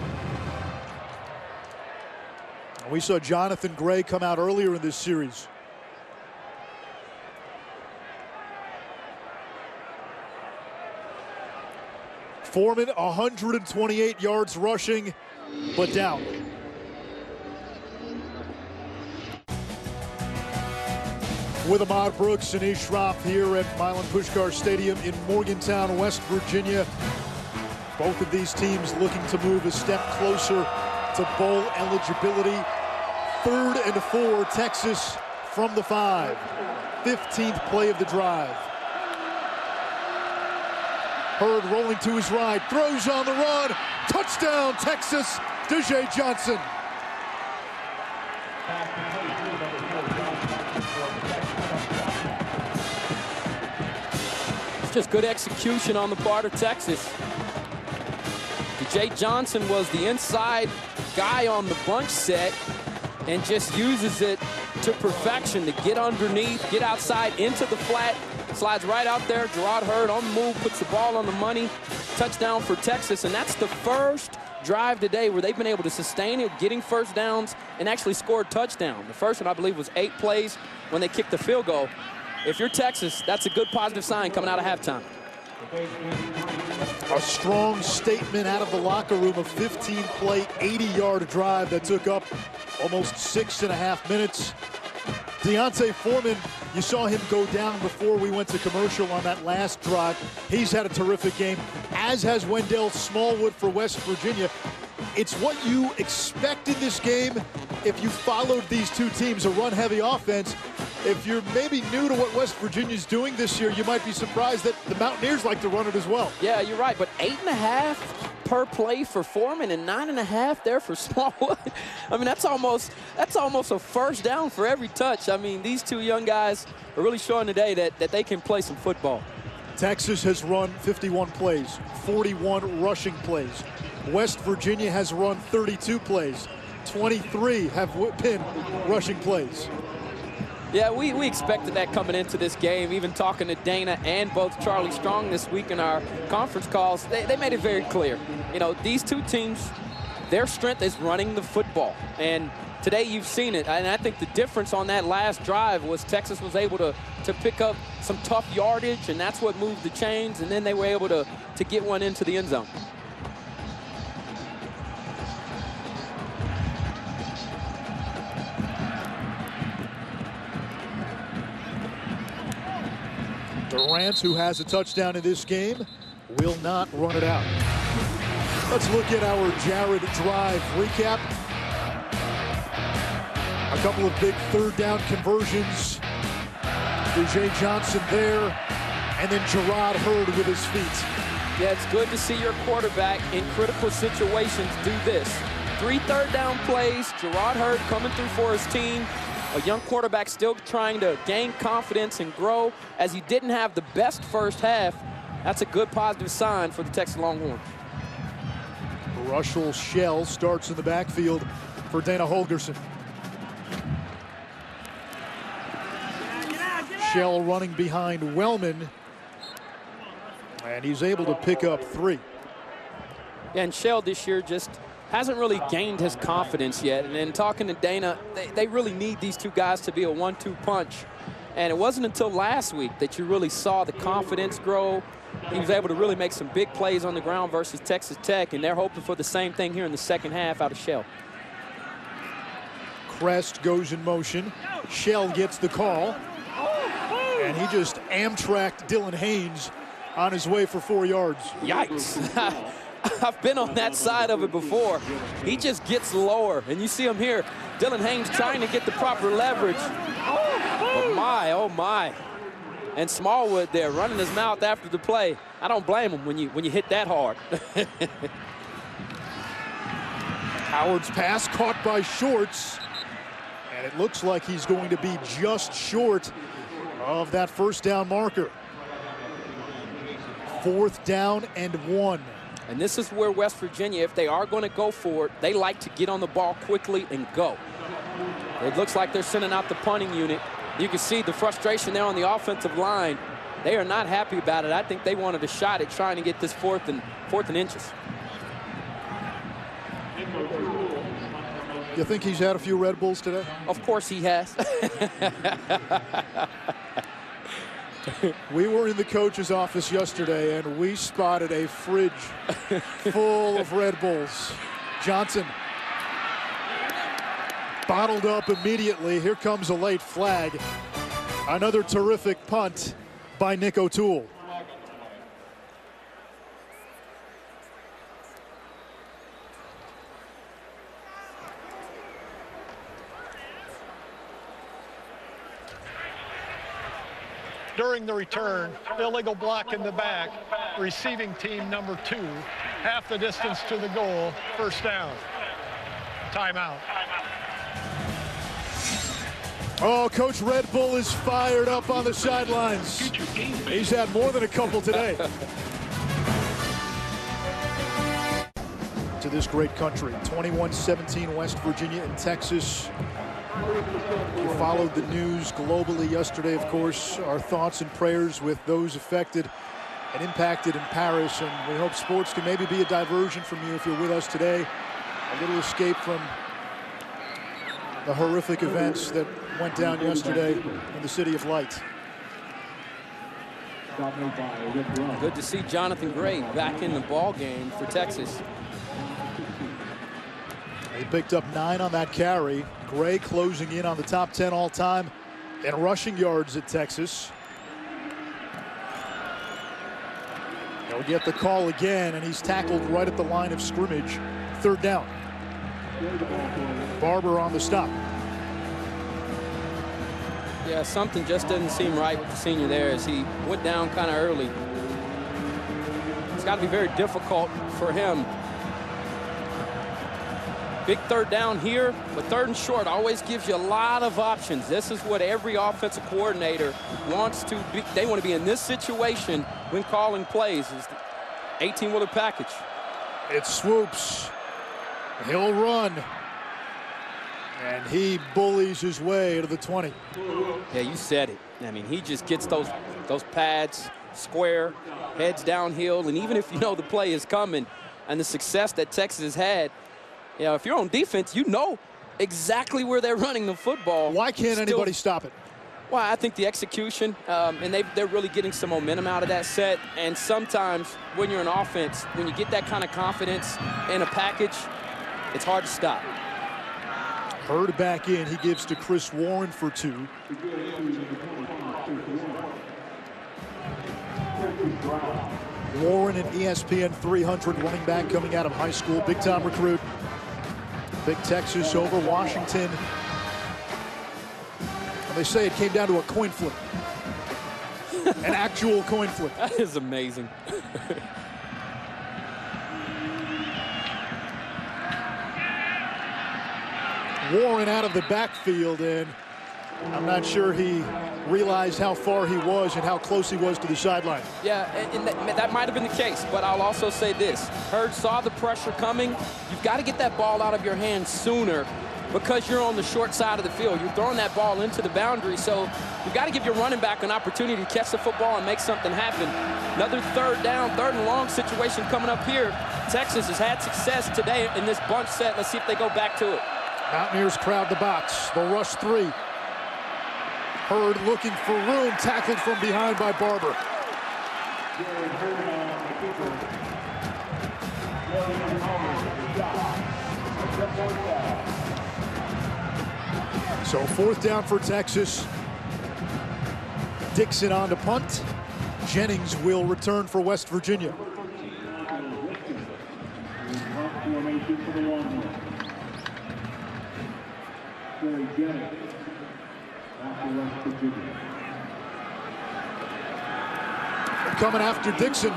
We saw Jonathan Gray come out earlier in this series. Foreman, 128 yards rushing, but down. With Ahmad Brooks and Ishroff here at Milan Pushkar Stadium in Morgantown, West Virginia. Both of these teams looking to move a step closer to bowl eligibility. 3rd and 4, Texas from the 5. 15th play of the drive. Hurd rolling to his right, throws on the run. Touchdown, Texas, DJ Johnson. It's just good execution on the part of Texas. DJ Johnson was the inside guy on the bunch set and just uses it to perfection to get underneath, get outside into the flat, slides right out there. Gerard Hurd on the move, puts the ball on the money. Touchdown for Texas, and that's the first drive today where they've been able to sustain it, getting first downs, and actually score a touchdown. The first one, I believe, was 8 plays when they kicked the field goal. If you're Texas, that's a good positive sign coming out of halftime. A strong statement out of the locker room, a 15-play, 80-yard drive that took up almost 6.5 minutes. Deontay Foreman, you saw him go down before we went to commercial on that last drive. He's had a terrific game, as has Wendell Smallwood for West Virginia. It's what you expect in this game if you followed these two teams, a run-heavy offense. If you're maybe new to what West Virginia's doing this year, you might be surprised that the Mountaineers like to run it as well. Yeah, you're right, but 8.5 per play for Foreman and 9.5 there for Smallwood. I mean, that's almost a first down for every touch. I mean, these two young guys are really showing today that they can play some football. Texas has run 51 plays, 41 rushing plays. West Virginia has run 32 plays. 23 have been rushing plays. Yeah, we expected that coming into this game. Even talking to Dana and both Charlie Strong this week in our conference calls, they made it very clear. You know, these two teams, their strength is running the football. And today you've seen it. And I think the difference on that last drive was Texas was able to pick up some tough yardage, and that's what moved the chains. And then they were able to get one into the end zone. Durant, who has a touchdown in this game, will not run it out. Let's look at our Jared drive recap. A couple of big 3rd down conversions. DJ Johnson there, and then Gerard Hurd with his feet. Yeah, it's good to see your quarterback in critical situations do this. 3 third down plays, Gerard Hurd coming through for his team. A young quarterback still trying to gain confidence and grow, as he didn't have the best first half. That's a good positive sign for the Texas Longhorns. Russell Shell starts in the backfield for Dana Holgerson. Shell running behind Wellman, and he's able to pick up 3. Yeah, and Shell this year just hasn't really gained his confidence yet. And in talking to Dana, they really need these two guys to be a 1-2 punch. And it wasn't until last week that you really saw the confidence grow. He was able to really make some big plays on the ground versus Texas Tech, and they're hoping for the same thing here in the second half out of Shell. Crest goes in motion. Shell gets the call, and he just Amtrak'd Dylan Haynes on his way for 4 yards. Yikes. I've been on that side of it before. He just gets lower, and you see him here. Dylan Haynes trying to get the proper leverage. But my, oh my. And Smallwood there running his mouth after the play. I don't blame him when you hit that hard. Howard's pass caught by Shorts, and it looks like he's going to be just short of that first down marker. 4th down and 1. And this is where West Virginia, if they are going to go for it, they like to get on the ball quickly and go. It looks like they're sending out the punting unit. You can see the frustration there on the offensive line. They are not happy about it. I think they wanted a shot at trying to get this fourth and inches. You think he's had a few Red Bulls today? Of course he has. We were in the coach's office yesterday, and we spotted a fridge full of Red Bulls. Johnson bottled up immediately. Here comes a late flag. Another terrific punt by Nick O'Toole. During the return, illegal block in the back, receiving team number 2, half the distance to the goal, first down. Timeout. Oh, Coach Red Bull is fired up on the sidelines. He's had more than a couple today. To this great country, 21-17 West Virginia and Texas. You followed the news globally yesterday, of course. Our thoughts and prayers with those affected and impacted in Paris. And we hope sports can maybe be a diversion from you if you're with us today. A little escape from the horrific events that went down yesterday in the City of Light. Good to see Jonathan Gray back in the ball game for Texas. He picked up 9 on that carry. Gray closing in on the top 10 all-time in rushing yards at Texas. He'll get the call again, and he's tackled right at the line of scrimmage. 3rd down. Barber on the stop. Yeah, something just doesn't seem right with the senior there as he went down kind of early. It's got to be very difficult for him. Big 3rd down here, but 3rd and short always gives you a lot of options. This is what every offensive coordinator wants to be. They want to be in this situation when calling plays, is the 18-wheeler package. It swoops. He'll run. And he bullies his way to the 20. Yeah, you said it. I mean, he just gets those pads square, heads downhill, and even if you know the play is coming and the success that Texas has had, you know, if you're on defense, you know exactly where they're running the football. Why can't anybody stop it? Well, I think the execution, and they're really getting some momentum out of that set. And sometimes when you're an offense, when you get that kind of confidence in a package, it's hard to stop. Hurd back in. He gives to Chris Warren for 2. Warren, an ESPN 300 running back coming out of high school. Big-time recruit. Big Texas over Washington. And they say it came down to a coin flip. An actual coin flip. That is amazing. Warren out of the backfield, and I'm not sure he realized how far he was and how close he was to the sideline. Yeah, and that might have been the case, but I'll also say this. Hurd saw the pressure coming. You've got to get that ball out of your hands sooner because you're on the short side of the field. You're throwing that ball into the boundary, so you've got to give your running back an opportunity to catch the football and make something happen. Another third down, third and long situation coming up here. Texas has had success today in this bunch set. Let's see if they go back to it. Mountaineers crowd the box. They'll rush 3. Hurd looking for room, tackled from behind by Barber. So 4th down for Texas. Dixon on to punt. Jennings will return for West Virginia. Coming after Dixon.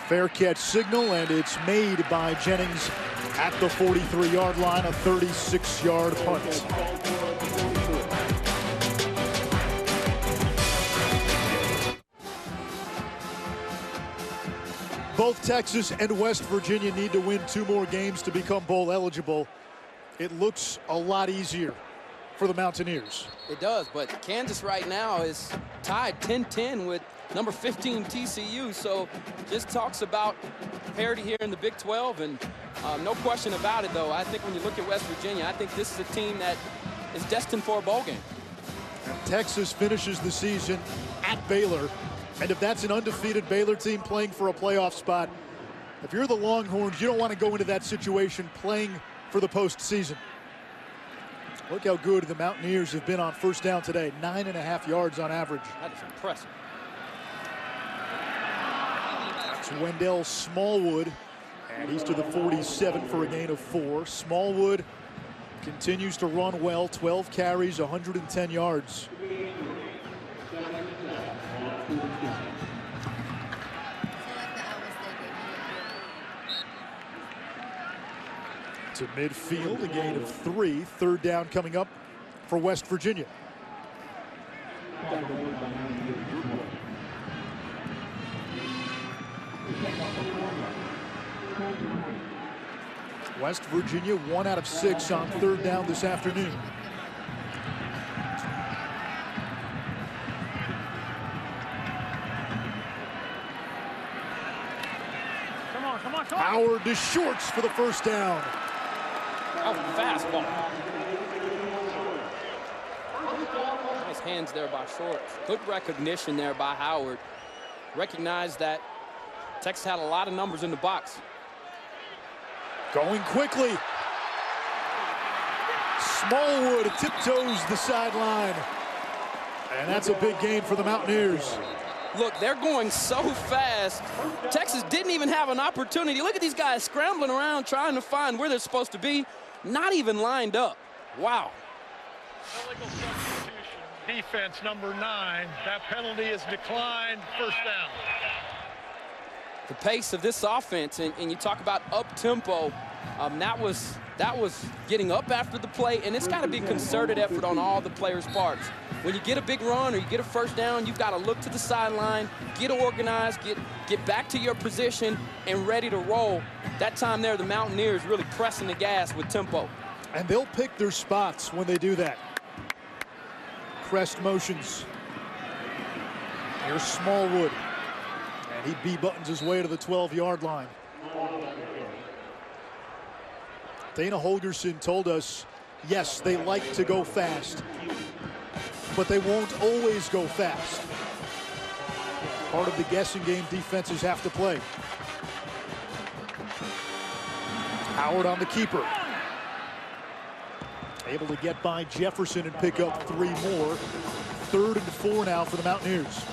Fair catch signal, and it's made by Jennings at the 43-yard line, a 36-yard punt. Both Texas and West Virginia need to win 2 more games to become bowl eligible. It looks a lot easier for the Mountaineers. It does, but Kansas right now is tied 10-10 with number 15 TCU, so just talks about parity here in the Big 12, and no question about it, though. I think when you look at West Virginia, I think this is a team that is destined for a bowl game. And Texas finishes the season at Baylor, and if that's an undefeated Baylor team playing for a playoff spot, if you're the Longhorns, you don't want to go into that situation playing for the postseason. Look how good the Mountaineers have been on first down today. 9.5 yards on average. That is impressive. That's Wendell Smallwood, and he's to the 47 for a gain of 4. Smallwood continues to run well. 12 carries, 110 yards. To midfield, a gain of 3. 3rd down coming up for West Virginia. West Virginia 1 out of 6 on 3rd down this afternoon. Come on. Howard to Shorts for the first down. Oh, fastball. Nice hands there by Shorts. Good recognition there by Howard. Recognized that Texas had a lot of numbers in the box. Going quickly. Smallwood tiptoes the sideline. And that's a big gain for the Mountaineers. Look, they're going so fast. Texas didn't even have an opportunity. Look at these guys scrambling around trying to find where they're supposed to be. Not even lined up. Wow. Illegal substitution. Defense number 9. That penalty is declined. First down. The pace of this offense, and you talk about up-tempo, that was getting up after the play, and it's got to be concerted effort on all the players' parts. When you get a big run or you get a first down, you've got to look to the sideline, get organized, get back to your position and ready to roll. That time there, the Mountaineers really pressing the gas with tempo. And they'll pick their spots when they do that. Crest motions. Here's Smallwood. And he B-buttons his way to the 12-yard line. Dana Holgerson told us, yes, they like to go fast, but they won't always go fast. Part of the guessing game defenses have to play. Howard on the keeper. Able to get by Jefferson and pick up 3 more. 3rd and 4 now for the Mountaineers.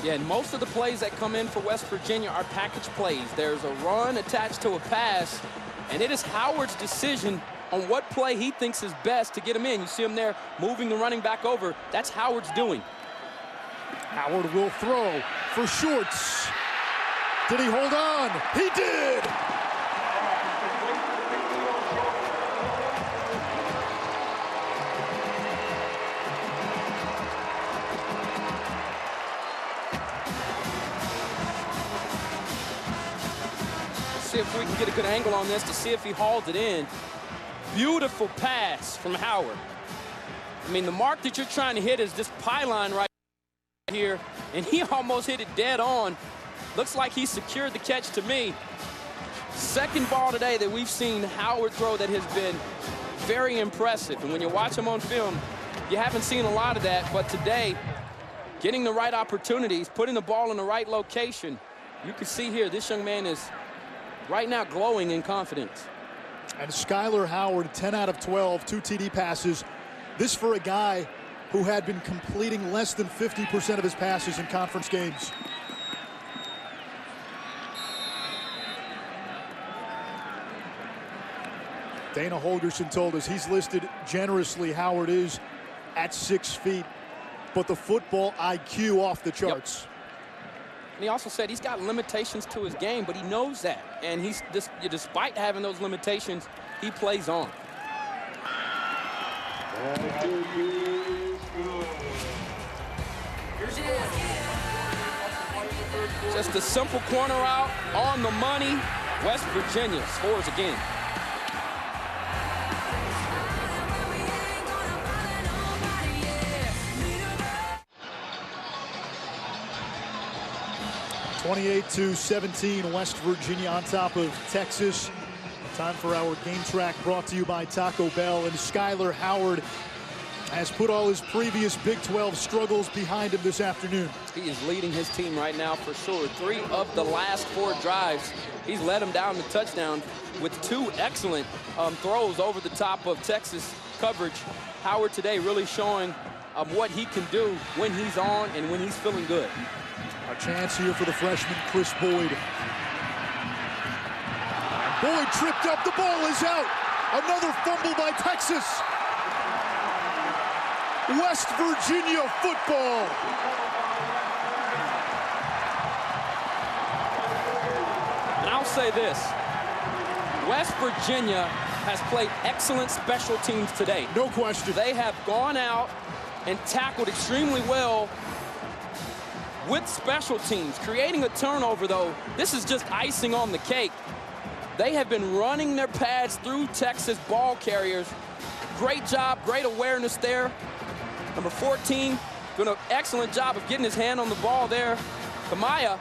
Yeah, and most of the plays that come in for West Virginia are package plays. There's a run attached to a pass, and it is Howard's decision on what play he thinks is best to get him in. You see him there moving the running back over. That's Howard's doing. Howard will throw for Shorts. Did he hold on? He did! see if we can get a good angle on this to see if he hauled it in. Beautiful pass from Howard. I mean, the mark that you're trying to hit is this pylon right here, and he almost hit it dead on. Looks like he secured the catch to me. Second ball today that we've seen Howard throw that has been very impressive. And when you watch him on film, you haven't seen a lot of that, but today, getting the right opportunities, putting the ball in the right location, you can see here this young man is right now glowing in confidence. And Skyler Howard, 10 out of 12, 2 TD passes. This for a guy who had been completing less than 50% of his passes in conference games. Dana Holgerson told us he's listed generously. Howard is at 6 feet, but the football IQ off the charts. Yep. And he also said he's got limitations to his game, but he knows that. And he's despite having those limitations, he plays on. Just a simple corner out on the money. West Virginia scores again. (28-17), West Virginia on top of Texas. Time for our game track brought to you by Taco Bell. And Skyler Howard has put all his previous Big 12 struggles behind him this afternoon. He is leading his team right now for sure. 3 of the last 4 drives, he's led them down to touchdown with 2 excellent throws over the top of Texas coverage. Howard today really showing what he can do when he's on and when he's feeling good. A chance here for the freshman, Chris Boyd. Boyd tripped up, the ball is out. Another fumble by Texas. West Virginia football. And I'll say this, West Virginia has played excellent special teams today. No question. They have gone out and tackled extremely well with special teams. Creating a turnover, though, this is just icing on the cake. They have been running their pads through Texas ball carriers. Great job, great awareness there. Number 14 doing an excellent job of getting his hand on the ball there. Kamaya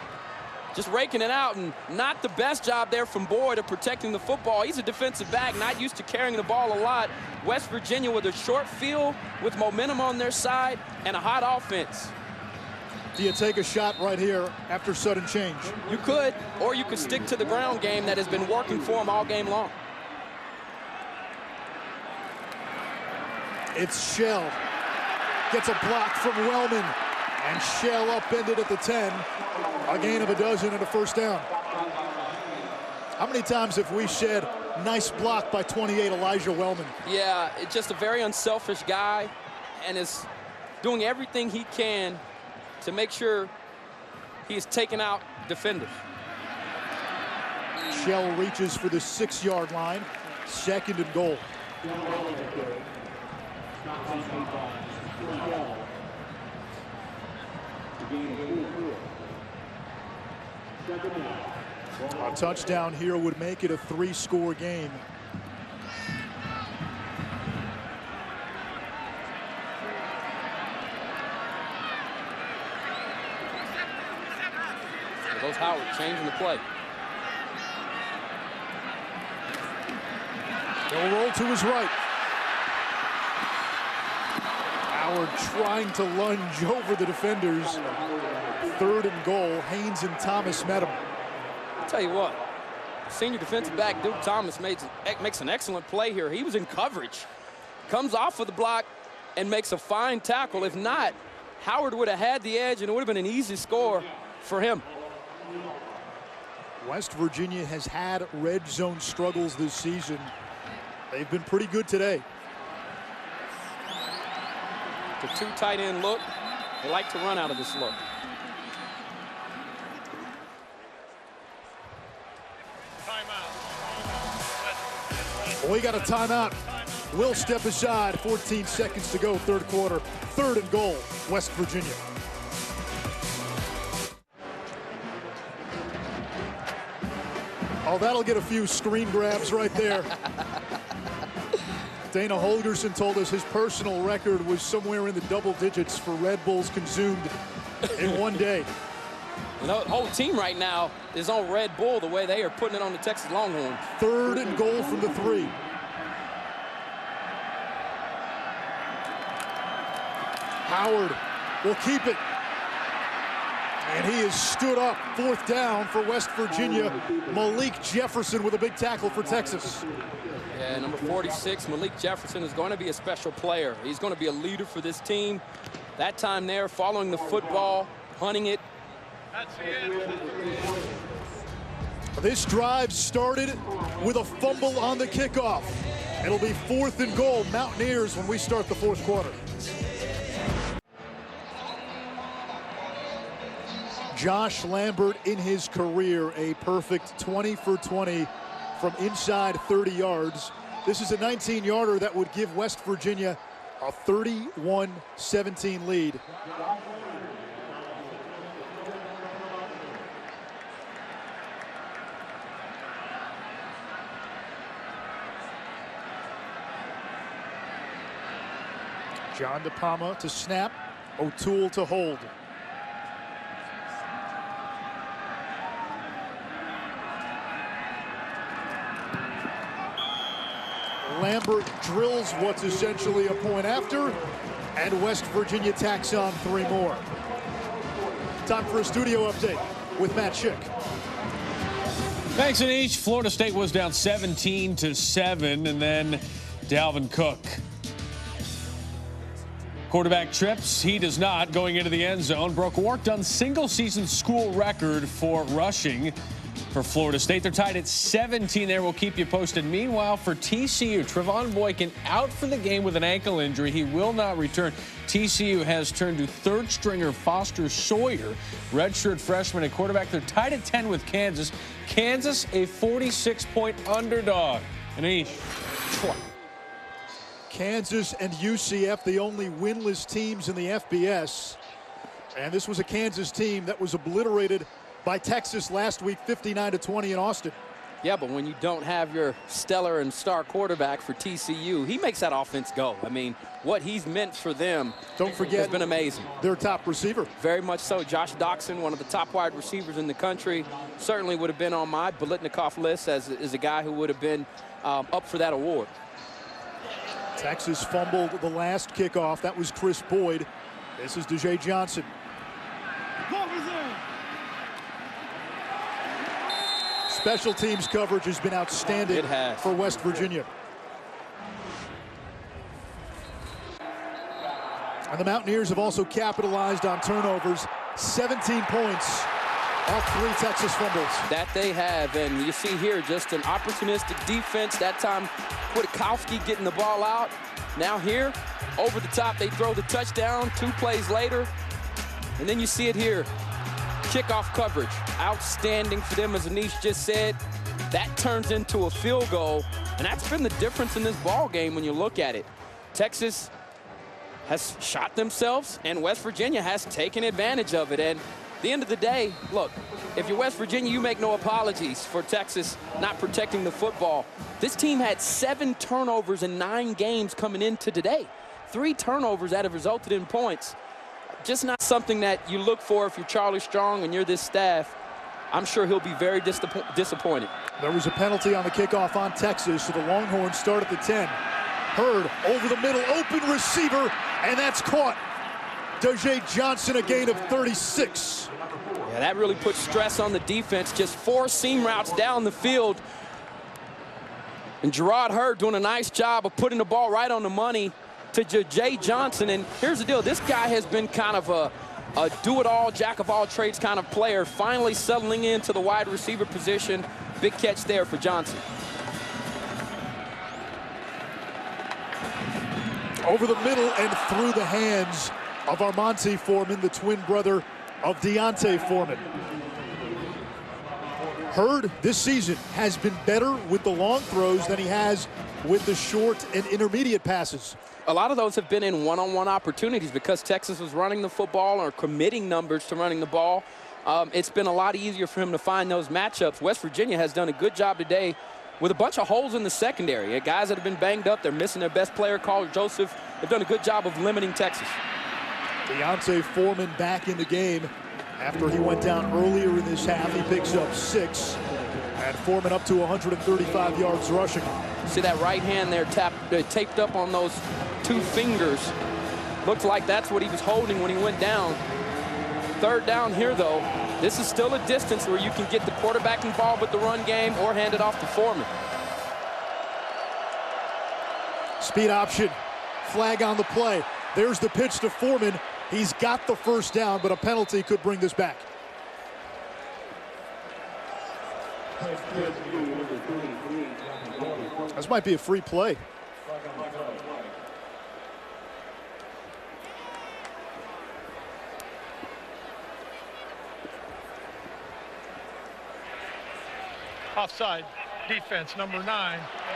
just raking it out, and not the best job there from Boyd of protecting the football. He's a defensive back, not used to carrying the ball a lot. West Virginia with a short field, with momentum on their side, and a hot offense. Do you take a shot right here after sudden change? You could, or you could stick to the ground game that has been working for him all game long. It's Shell. Gets a block from Wellman. And Shell upended at the 10. A gain of a dozen and a first down. How many times have we said, nice block by 28, Elijah Wellman? Yeah, it's just a very unselfish guy and is doing everything he can to make sure he is taking out defenders. Shell reaches for the 6-yard line. 2nd and goal. A touchdown here would make it a 3-score game. There goes Howard changing the play. He'll roll to his right. Howard trying to lunge over the defenders. 3rd and goal. Haynes and Thomas met him. I'll tell you what, senior defensive back Duke Thomas makes an excellent play here. He was in coverage, comes off of the block and makes a fine tackle. If not, Howard would have had the edge and it would have been an easy score for him. West Virginia has had red zone struggles this season. They've been pretty good today. The 2 tight end look. They like to run out of this look. We got a timeout. Will step aside. 14 seconds to go, 3rd quarter. 3rd and goal, West Virginia. Oh, that'll get a few screen grabs right there. Dana Holgerson told us his personal record was somewhere in the double digits for Red Bulls consumed in one day. The whole team right now is on Red Bull the way they are putting it on the Texas Longhorns. 3rd and goal from the 3. Howard will keep it. And he has stood up. 4th down for West Virginia. Malik Jefferson with a big tackle for Texas. Yeah, number 46, Malik Jefferson, is going to be a special player. He's going to be a leader for this team. That time there, following the football, hunting it. That's the end. This drive started with a fumble on the kickoff. It'll be 4th and goal, Mountaineers, when we start the 4th quarter. Josh Lambert in his career, a perfect 20 for 20 from inside 30 yards. This is a 19-yarder that would give West Virginia a 31-17 lead. John DePalma to snap, O'Toole to hold. Lambert drills what's essentially a point after, and West Virginia tacks on 3 more. Time for a studio update with Matt Schick. Thanks, Anish. Florida State was down 17-7, and then Dalvin Cook. Quarterback trips, he does not, going into the end zone. Broke a work-done single-season school record for rushing for Florida State. They're tied at 17 there. We'll keep you posted. Meanwhile, for TCU, Trevon Boykin out for the game with an ankle injury. He will not return. TCU has turned to 3rd-stringer Foster Sawyer, redshirt freshman at quarterback. They're tied at 10 with Kansas. Kansas, a 46-point underdog. Anish. Kansas and UCF, the only winless teams in the FBS. And this was a Kansas team that was obliterated by Texas last week, 59-20 in Austin. Yeah, but when you don't have your stellar and star quarterback for TCU, he makes that offense go. I mean, what he's meant for them, don't forget, has been amazing. Their top receiver. Very much so. Josh Doxson, one of the top wide receivers in the country, certainly would have been on my Biletnikoff list as a guy who would have been up for that award. Texas fumbled the last kickoff. That was Chris Boyd. This is DJ Johnson. Special teams coverage has been outstanding for West Virginia. And the Mountaineers have also capitalized on turnovers. 17 points off 3 Texas fumbles. That they have, and you see here just an opportunistic defense. That time, Kwiatkowski getting the ball out. Now here, over the top, they throw the touchdown 2 plays later. And then you see it here. Kickoff coverage, outstanding for them, as Anish just said. That turns into a field goal, and that's been the difference in this ball game when you look at it. Texas has shot themselves, and West Virginia has taken advantage of it. And at the end of the day, look, if you're West Virginia, you make no apologies for Texas not protecting the football. This team had 7 turnovers in 9 games coming into today. 3 turnovers that have resulted in points. Just not something that you look for if you're Charlie Strong and you're this staff. I'm sure he'll be very disappointed. There was a penalty on the kickoff on Texas, so the Longhorns start at the 10. Hurd over the middle, open receiver, and that's caught. DJ Johnson, a gain of 36. Yeah, that really puts stress on the defense. Just 4 seam routes down the field. And Gerard Hurd doing a nice job of putting the ball right on the money to Jay Johnson. And here's the deal. This guy has been kind of a do-it-all, jack-of-all-trades kind of player, finally settling into the wide receiver position. Big catch there for Johnson. Over the middle and through the hands of Armonte Foreman, the twin brother of Deontay Foreman. Hurd this season has been better with the long throws than he has with the short and intermediate passes. A lot of those have been in one-on-one opportunities because Texas was running the football or committing numbers to running the ball. it's been a lot easier for him to find those matchups. West Virginia has done a good job today with a bunch of holes in the secondary. Guys that have been banged up, they're missing their best player, Carl Joseph. They've done a good job of limiting Texas. Deontay Foreman back in the game after he went down earlier in this half. He picks up 6, and Foreman up to 135 yards rushing. See that right hand there taped up on those 2 fingers. Looks like that's what he was holding when he went down. 3rd down here, though. This is still a distance where you can get the quarterback involved with the run game or hand it off to Foreman. Speed option. Flag on the play. There's the pitch to Foreman. He's got the 1st down, but a penalty could bring this back. This might be a free play. Offside defense, number 9.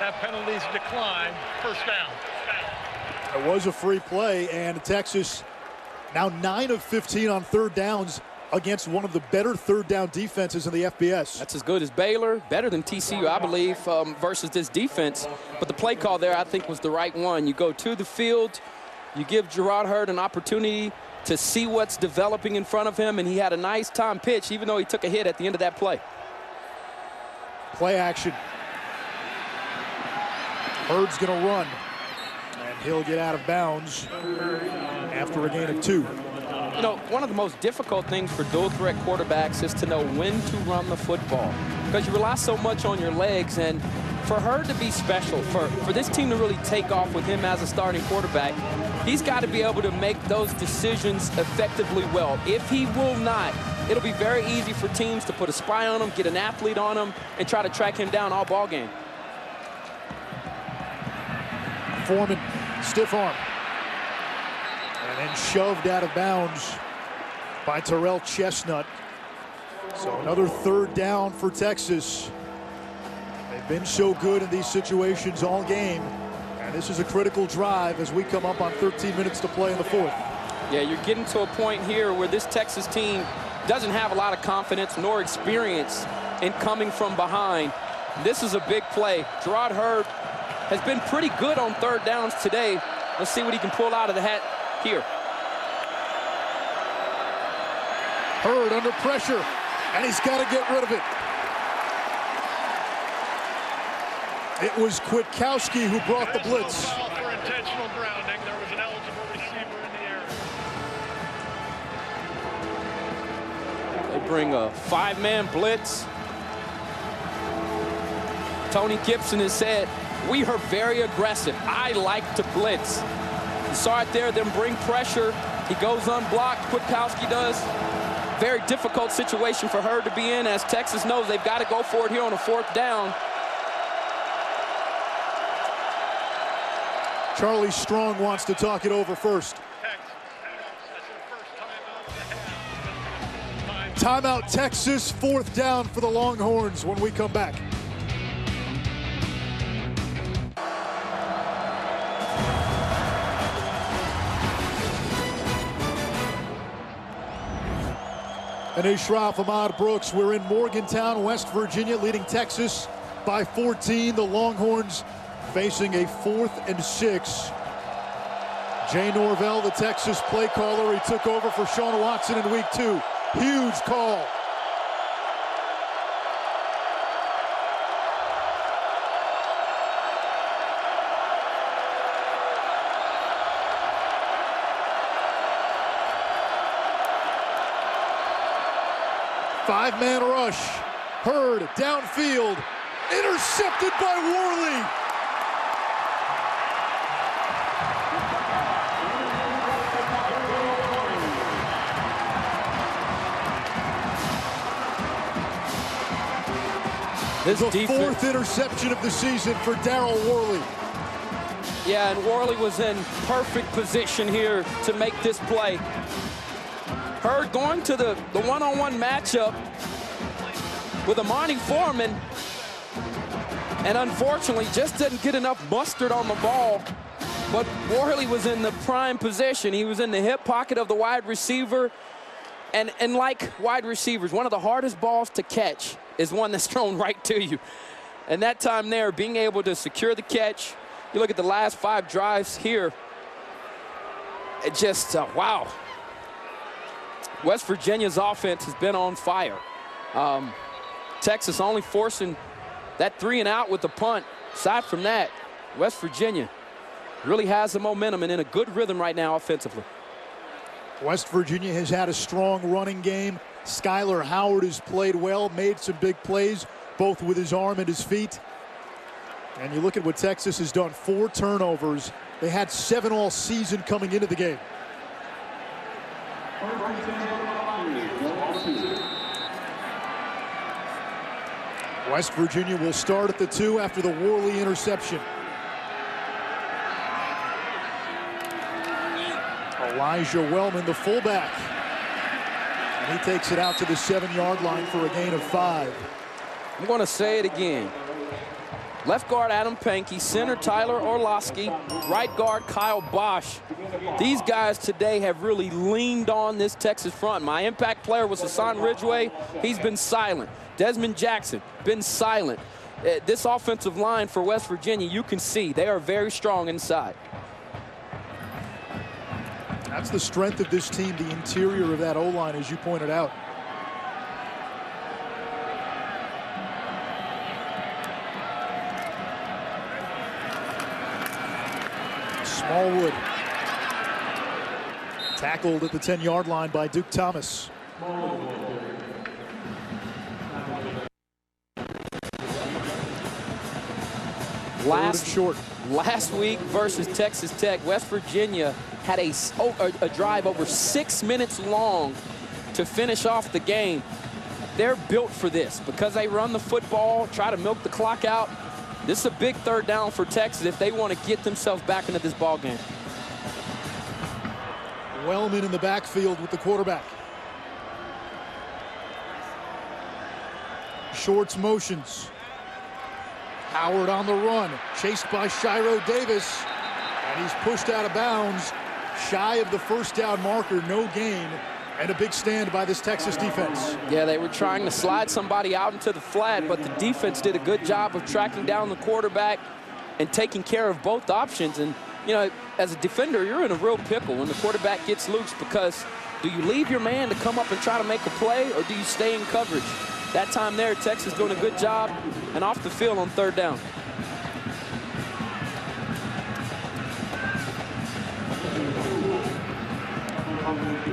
That penalty's declined. 1st down. It was a free play, and Texas now 9 of 15 on 3rd downs against one of the better 3rd down defenses in the FBS. That's as good as Baylor, better than TCU, I believe, versus this defense. But the play call there, I think, was the right one. You go to the field, you give Gerard Hurd an opportunity to see what's developing in front of him, and he had a nice time pitch, even though he took a hit at the end of that play. Play action. Hurd's going to run, and he'll get out of bounds after a gain of 2. You know, one of the most difficult things for dual threat quarterbacks is to know when to run the football, because you rely so much on your legs. And for Hurd to be special, for this team to really take off with him as a starting quarterback, he's got to be able to make those decisions effectively well. If he will not, it'll be very easy for teams to put a spy on him, get an athlete on him, and try to track him down all ball game. Foreman, stiff arm. And then shoved out of bounds by Terrell Chestnut. So another 3rd down for Texas. They've been so good in these situations all game. And this is a critical drive as we come up on 13 minutes to play in the 4th. Yeah, you're getting to a point here where this Texas team doesn't have a lot of confidence nor experience in coming from behind. This is a big play. Gerard Hurd has been pretty good on 3rd downs today. Let's see what he can pull out of the hat here. Hurd under pressure, and he's got to get rid of it. It was Kwiatkowski who brought the blitz. Foul for intentional grounding. There was an eligible receiver in the air. They bring a 5-man blitz. Tony Gibson has said, we are very aggressive. I like to blitz. You saw it there, them bring pressure. He goes unblocked, Kwiatkowski does. Very difficult situation for Hurd to be in, as Texas knows they've got to go for it here on a 4th down. Charlie Strong wants to talk it over first. Timeout Texas, 4th down for the Longhorns when we come back. And Ashraf Ahmad Brooks, we're in Morgantown, West Virginia, leading Texas by 14. The Longhorns facing a 4th and 6. Jay Norvell, the Texas play caller, he took over for Sean Watson in week 2. Huge call. Five-man rush. Hurd downfield. Intercepted by Worley. This the defense, 4th interception of the season for Darryl Worley. Yeah, and Worley was in perfect position here to make this play. Hurd going to the one-on-one matchup with Amani Foreman, and unfortunately just didn't get enough mustard on the ball. But Worley was in the prime position. He was in the hip pocket of the wide receiver. And like wide receivers, one of the hardest balls to catch is one that's thrown right to you. And that time there, being able to secure the catch, you look at the last 5 drives here, it just, wow. West Virginia's offense has been on fire. Texas only forcing that 3-and-out with the punt. Aside from that, West Virginia really has the momentum and in a good rhythm right now offensively. West Virginia has had a strong running game. Skyler Howard has played well, made some big plays, both with his arm and his feet. And you look at what Texas has done, 4 turnovers. They had 7 all season coming into the game. West Virginia will start at the 2 after the Worley interception. Elijah Wellman, the fullback. And he takes it out to the 7-yard line for a gain of 5. I'm going to say it again. Left guard Adam Pankey, center Tyler Orlowski, right guard Kyle Bosch. These guys today have really leaned on this Texas front. My impact player was Hassan Ridgeway. He's been silent. Desmond Jackson, been silent. This offensive line for West Virginia, you can see they are very strong inside. That's the strength of this team, the interior of that O-line, as you pointed out. Smallwood tackled at the 10-yard line by Duke Thomas. Last week versus Texas Tech, West Virginia had a drive over 6 minutes long to finish off the game. They're built for this because they run the football, try to milk the clock out. This is a big 3rd down for Texas if they want to get themselves back into this ball game. Wellman in the backfield with the quarterback. Shorts motions. Howard on the run, chased by Shiro Davis, and he's pushed out of bounds, shy of the 1st down marker, no gain, and a big stand by this Texas defense. Yeah, they were trying to slide somebody out into the flat, but the defense did a good job of tracking down the quarterback and taking care of both options. And, you know, as a defender, you're in a real pickle when the quarterback gets loose, because do you leave your man to come up and try to make a play, or do you stay in coverage? That time there, Texas doing a good job and off the field on 3rd down.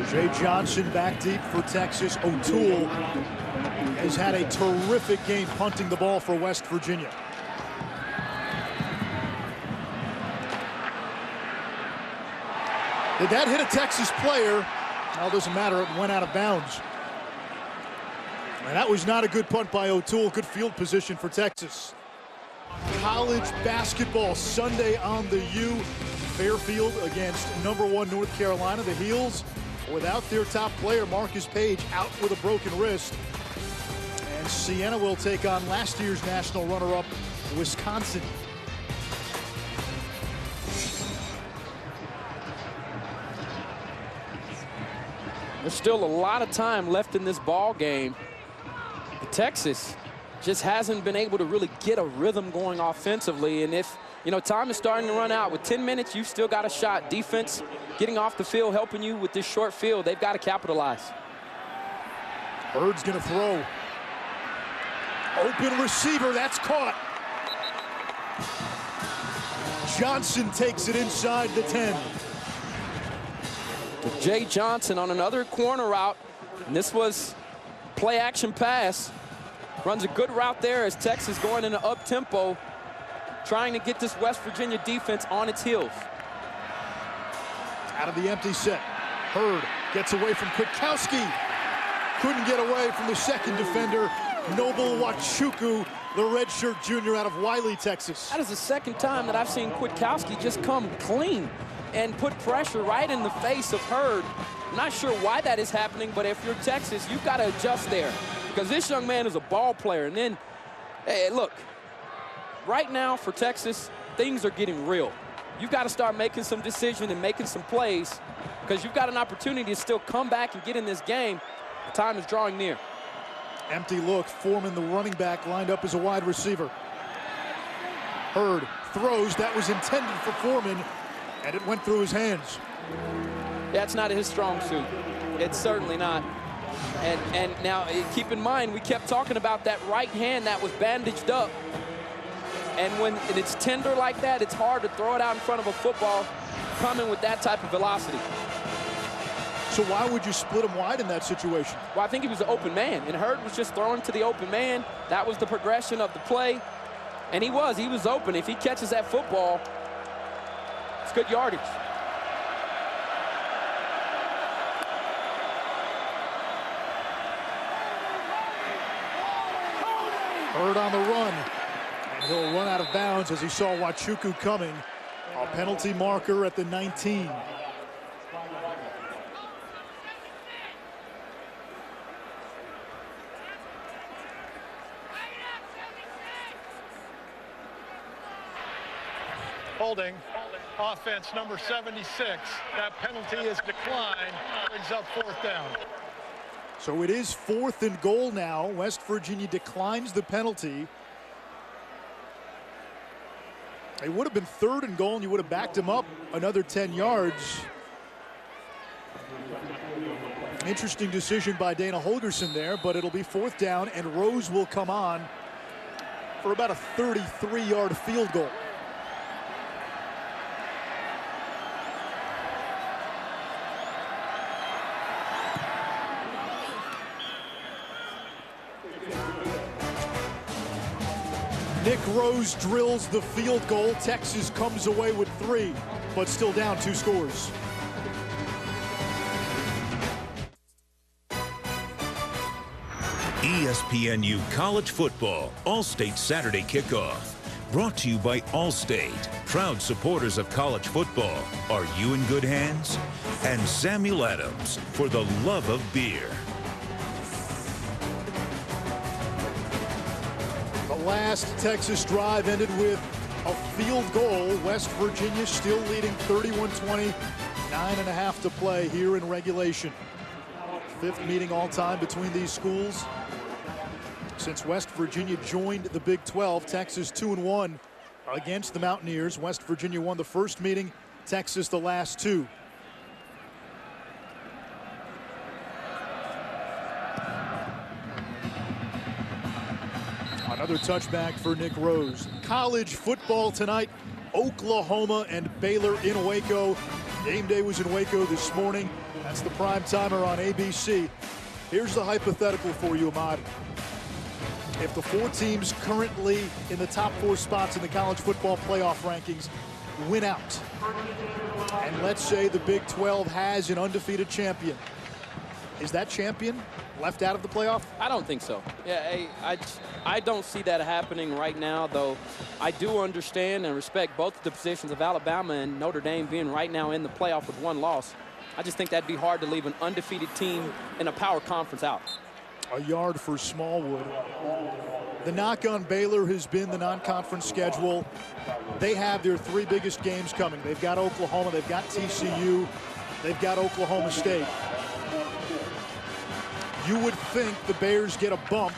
Jay Johnson back deep for Texas. O'Toole has had a terrific game punting the ball for West Virginia. Did that hit a Texas player? Well, it doesn't matter. It went out of bounds. And that was not a good punt by O'Toole. Good field position for Texas. College basketball Sunday on the U. Fairfield against #1 North Carolina. The Heels without their top player, Marcus Page, out with a broken wrist. And Siena will take on last year's national runner-up, Wisconsin. There's still a lot of time left in this ball game. Texas just hasn't been able to really get a rhythm going offensively. And if, you know, time is starting to run out. With 10 minutes, you've still got a shot. Defense getting off the field, helping you with this short field. They've got to capitalize. Bird's going to throw. Open receiver, that's caught. Johnson takes it inside the 10. Jay Johnson on another corner route. And this was play action pass. Runs a good route there as Texas going in an up-tempo, trying to get this West Virginia defense on its heels. Out of the empty set. Hurd gets away from Kwiatkowski. Couldn't get away from the 2nd defender, Noble Wachuku, the redshirt junior out of Wiley, Texas. That is the 2nd time that I've seen Kwiatkowski just come clean and put pressure right in the face of Hurd. I'm not sure why that is happening, but if you're Texas, you've got to adjust there, because this young man is a ball player. And then, hey, look, right now for Texas, things are getting real. You've got to start making some decisions and making some plays, because you've got an opportunity to still come back and get in this game. The time is drawing near. Empty look. Foreman, the running back, lined up as a wide receiver. Hurd throws. That was intended for Foreman, and it went through his hands. That's not his strong suit. It's certainly not. And now keep in mind, we kept talking about that right hand that was bandaged up. And when it's tender like that, it's hard to throw it out in front of a football coming with that type of velocity. So why would you split him wide in that situation? Well, I think he was an open man, and Hurd was just throwing to the open man. That was the progression of the play, and he was open. If he catches that football, it's good yardage. Hurd on the run, and he'll run out of bounds as he saw Wachuku coming. A penalty marker at the 19. Holding. Offense number 76. That penalty is declined. Brings up 4th down. So it is 4th and goal now. West Virginia declines the penalty. It would have been 3rd and goal, and you would have backed him up another 10 yards. Interesting decision by Dana Holgerson there, but it'll be 4th down, and Rose will come on for about a 33-yard field goal. Nick Rose drills the field goal. Texas comes away with 3, but still down 2 scores. ESPNU College Football All-State Saturday Kickoff. Brought to you by Allstate, proud supporters of college football. Are you in good hands? And Samuel Adams, for the love of beer. The last Texas drive ended with a field goal. West Virginia still leading 31-20. 9.5 to play here in regulation. 5th meeting all time between these schools. Since West Virginia joined the Big 12, Texas 2-1 against the Mountaineers. West Virginia won the first meeting, Texas the last 2. Another touchback for Nick Rose. College football tonight, Oklahoma and Baylor in Waco. Game day was in Waco this morning. That's the prime timer on ABC. Here's the hypothetical for you, Ahmad. If the 4 teams currently in the top 4 spots in the college football playoff rankings win out, and let's say the Big 12 has an undefeated champion, is that champion left out of the playoff? I don't think so. Yeah, I don't see that happening right now, though I do understand and respect both the positions of Alabama and Notre Dame being right now in the playoff with 1 loss. I just think that'd be hard to leave an undefeated team in a power conference out. A yard for Smallwood. The knock on Baylor has been the non-conference schedule. They have their 3 biggest games coming. They've got Oklahoma, they've got TCU, they've got Oklahoma State. You would think the Bears get a bump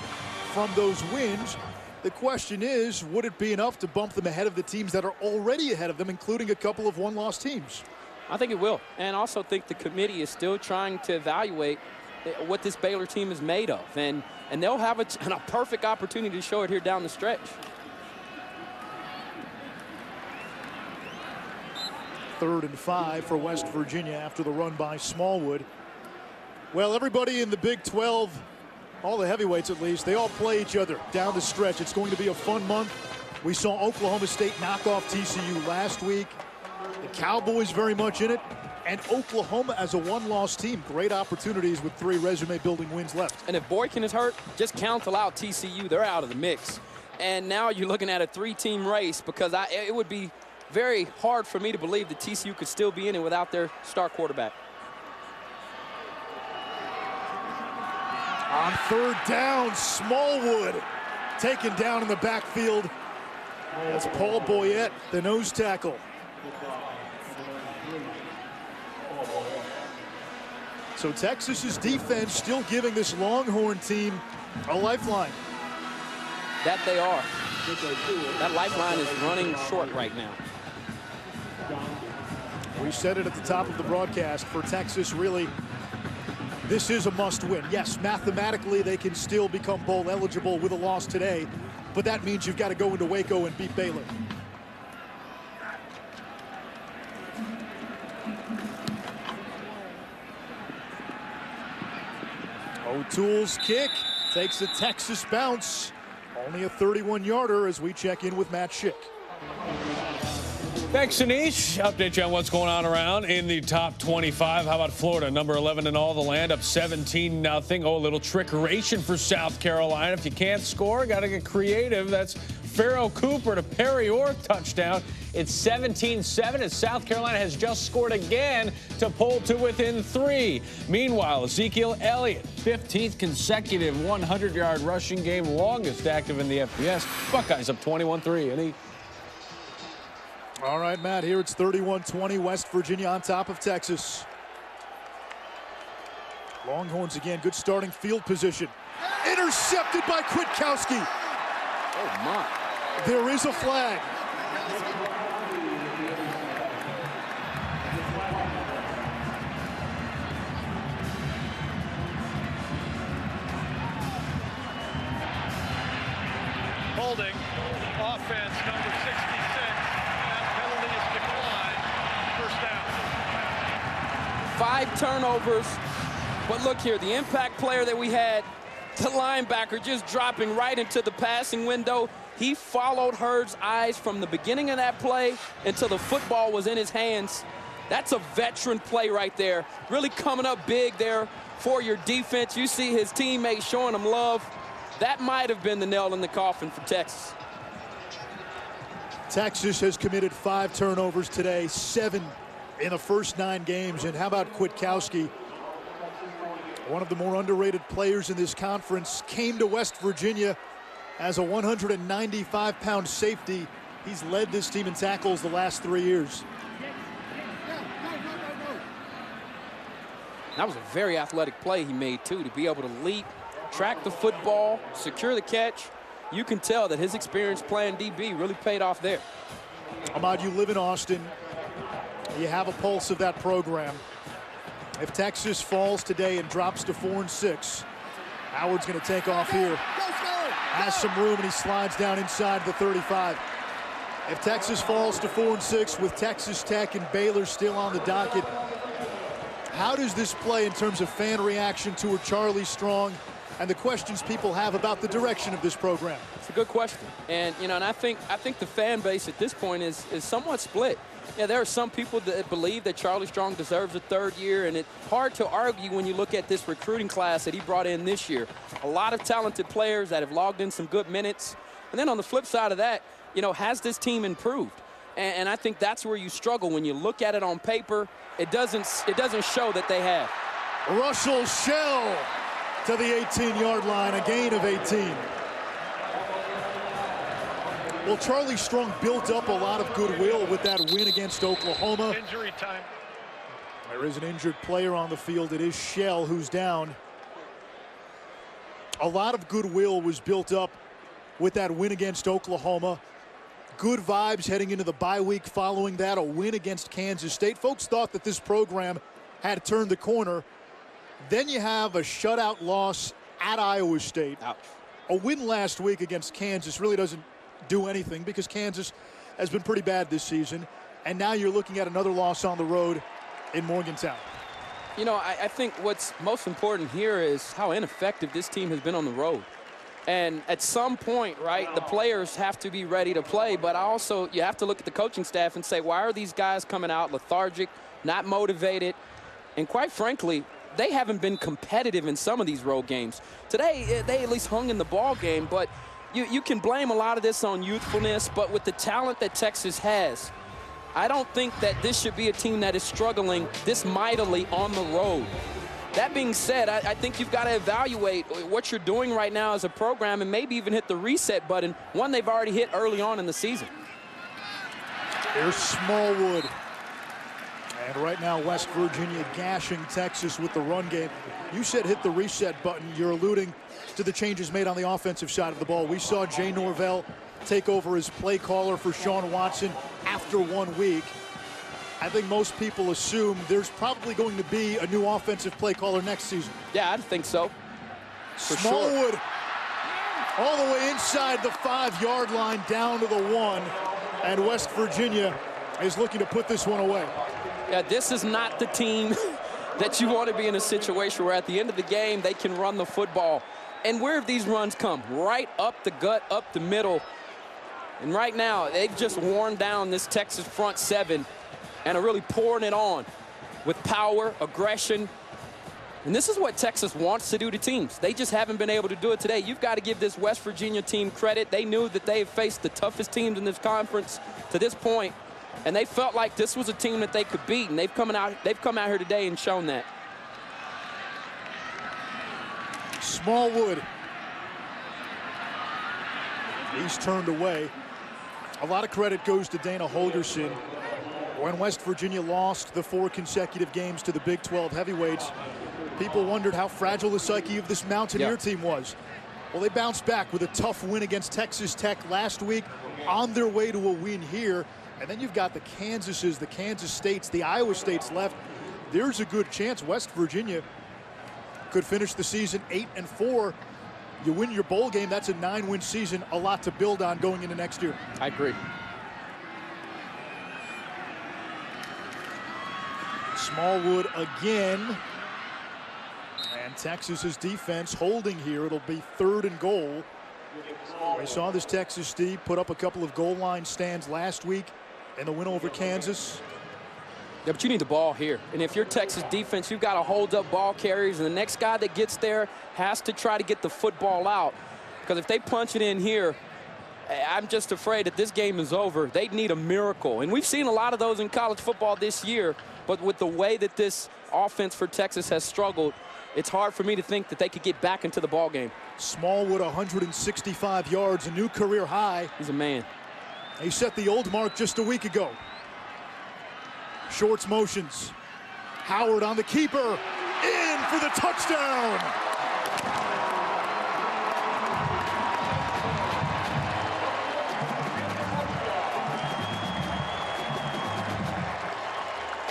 from those wins. The question is, would it be enough to bump them ahead of the teams that are already ahead of them, including a couple of 1-loss teams? I think it will, and I also think the committee is still trying to evaluate what this Baylor team is made of, and they'll have a perfect opportunity to show it here down the stretch. Third and 5 for West Virginia after the run by Smallwood. Well, everybody in the Big 12, all the heavyweights at least, they all play each other down the stretch. It's going to be a fun month. We saw Oklahoma State knock off TCU last week. The Cowboys very much in it. And Oklahoma as a 1-loss team. Great opportunities with 3 resume-building wins left. And if Boykin is hurt, just cancel out TCU. They're out of the mix. And now you're looking at a 3-team race, because it would be very hard for me to believe that TCU could still be in it without their star quarterback. On 3rd down, Smallwood taken down in the backfield. That's Paul Boyette, the nose tackle. So Texas's defense still giving this Longhorn team a lifeline. That they are. That lifeline is running short right now. We said it at the top of the broadcast. For Texas, really, this is a must-win. Yes, mathematically, they can still become bowl eligible with a loss today, but that means you've got to go into Waco and beat Baylor. O'Toole's kick takes a Texas bounce. Only a 31-yarder as we check in with Matt Schick. Thanks, Anish. Update you on what's going on around in the top 25. How about Florida, number 11 in all the land, up 17-0. Oh, a little trickeration for South Carolina. If you can't score, got to get creative. That's Pharaoh Cooper to Perry Orr touchdown. It's 17-7 as South Carolina has just scored again to pull to within 3. Meanwhile, Ezekiel Elliott, 15th consecutive 100-yard rushing game, longest active in the FBS. Buckeyes up 21-3. Any? All right, Matt, here it's 31-20, West Virginia on top of Texas. Longhorns again, good starting field position. Intercepted by Kwiatkowski. Oh, my. There is a flag. Holding, offense number 66. That penalty is declined. First down. 5 turnovers. But look here, the impact player that we had, the linebacker just dropping right into the passing window. He followed Hurd's eyes from the beginning of that play until the football was in his hands. That's a veteran play right there. Really coming up big there for your defense. You see his teammates showing him love. That might have been the nail in the coffin for Texas. Texas has committed 5 turnovers today, 7 in the first 9 games. And how about Kwiatkowski? One of the more underrated players in this conference, came to West Virginia as a 195-pound safety. He's led this team in tackles the last 3 years. That was a very athletic play he made, too, to be able to leap, track the football, secure the catch. You can tell that his experience playing DB really paid off there. Ahmad, you live in Austin. You have a pulse of that program. If Texas falls today and drops to 4-6, Howard's going to take off here. Has some room, and he slides down inside the 35. If Texas falls to 4-6 with Texas Tech and Baylor still on the docket, how does this play in terms of fan reaction toward Charlie Strong and the questions people have about the direction of this program? It's a good question. And, you know, and I think the fan base at this point is somewhat split. Yeah, there are some people that believe that Charlie Strong deserves a 3rd year, and it's hard to argue when you look at this recruiting class that he brought in this year. A lot of talented players that have logged in some good minutes. And then on the flip side of that, you know, has this team improved? And I think that's where you struggle when you look at it on paper. It doesn't show that they have. Russell Shell to the 18-yard line, a gain of 18. Well, Charlie Strong built up a lot of goodwill with that win against Oklahoma. Injury time. There is an injured player on the field. It is Shell who's down. A lot of goodwill was built up with that win against Oklahoma. Good vibes heading into the bye week following that, a win against Kansas State. Folks thought that this program had turned the corner. Then you have a shutout loss at Iowa State. Ouch. A win last week against Kansas really doesn't do anything because Kansas has been pretty bad this season. And now you're looking at another loss on the road in Morgantown. You know, I think what's most important here is how ineffective this team has been on the road. And at some point, right, the players have to be ready to play. But also, you have to look at the coaching staff and say, why are these guys coming out lethargic, not motivated? And quite frankly, they haven't been competitive in some of these road games. Today, they at least hung in the ball game. But you can blame a lot of this on youthfulness. But with the talent that Texas has, I don't think that this should be a team that is struggling this mightily on the road. That being said, I think you've got to evaluate what you're doing right now as a program and maybe even hit the reset button, one they've already hit early on in the season. Here's Smallwood. And right now, West Virginia gashing Texas with the run game. You said hit the reset button. You're alluding to the changes made on the offensive side of the ball. We saw Jay Norvell take over as play caller for Sean Watson after 1 week. I think most people assume there's probably going to be a new offensive play caller next season. Yeah, I think so. For Smallwood sure. all the way inside the 5-yard line down to the 1. And West Virginia is looking to put this one away. Yeah, this is not the team that you want to be in a situation where at the end of the game they can run the football. And where have these runs come? Right up the gut, up the middle. And right now, they've just worn down this Texas front seven and are really pouring it on with power, aggression. And this is what Texas wants to do to teams. They just haven't been able to do it today. You've got to give this West Virginia team credit. They knew that they have faced the toughest teams in this conference to this point, and they felt like this was a team that they could beat, and they've come out here today and shown that. Smallwood. He's turned away. A lot of credit goes to Dana Holgorsen. When West Virginia lost the 4 consecutive games to the Big 12 heavyweights, people wondered how fragile the psyche of this Mountaineer team was. Well, they bounced back with a tough win against Texas Tech last week, on their way to a win here. And then you've got the Kansases, the Kansas States, the Iowa States left. There's a good chance West Virginia could finish the season 8-4. You win your bowl game, that's a 9-win season, a lot to build on going into next year. I agree. Smallwood again. And Texas's defense holding here. It'll be 3rd and goal. We saw this Texas team put up a couple of goal line stands last week in the win over Kansas. Yeah, but you need the ball here. And if you're Texas defense, you've got to hold up ball carriers, and the next guy that gets there has to try to get the football out. Because if they punch it in here, I'm just afraid that this game is over. They need a miracle. And we've seen a lot of those in college football this year, but with the way that this offense for Texas has struggled, it's hard for me to think that they could get back into the ball game. Smallwood, 165 yards, a new career high. He's a man. He set the old mark just a week ago. Shorts motions. Howard on the keeper. In for the touchdown.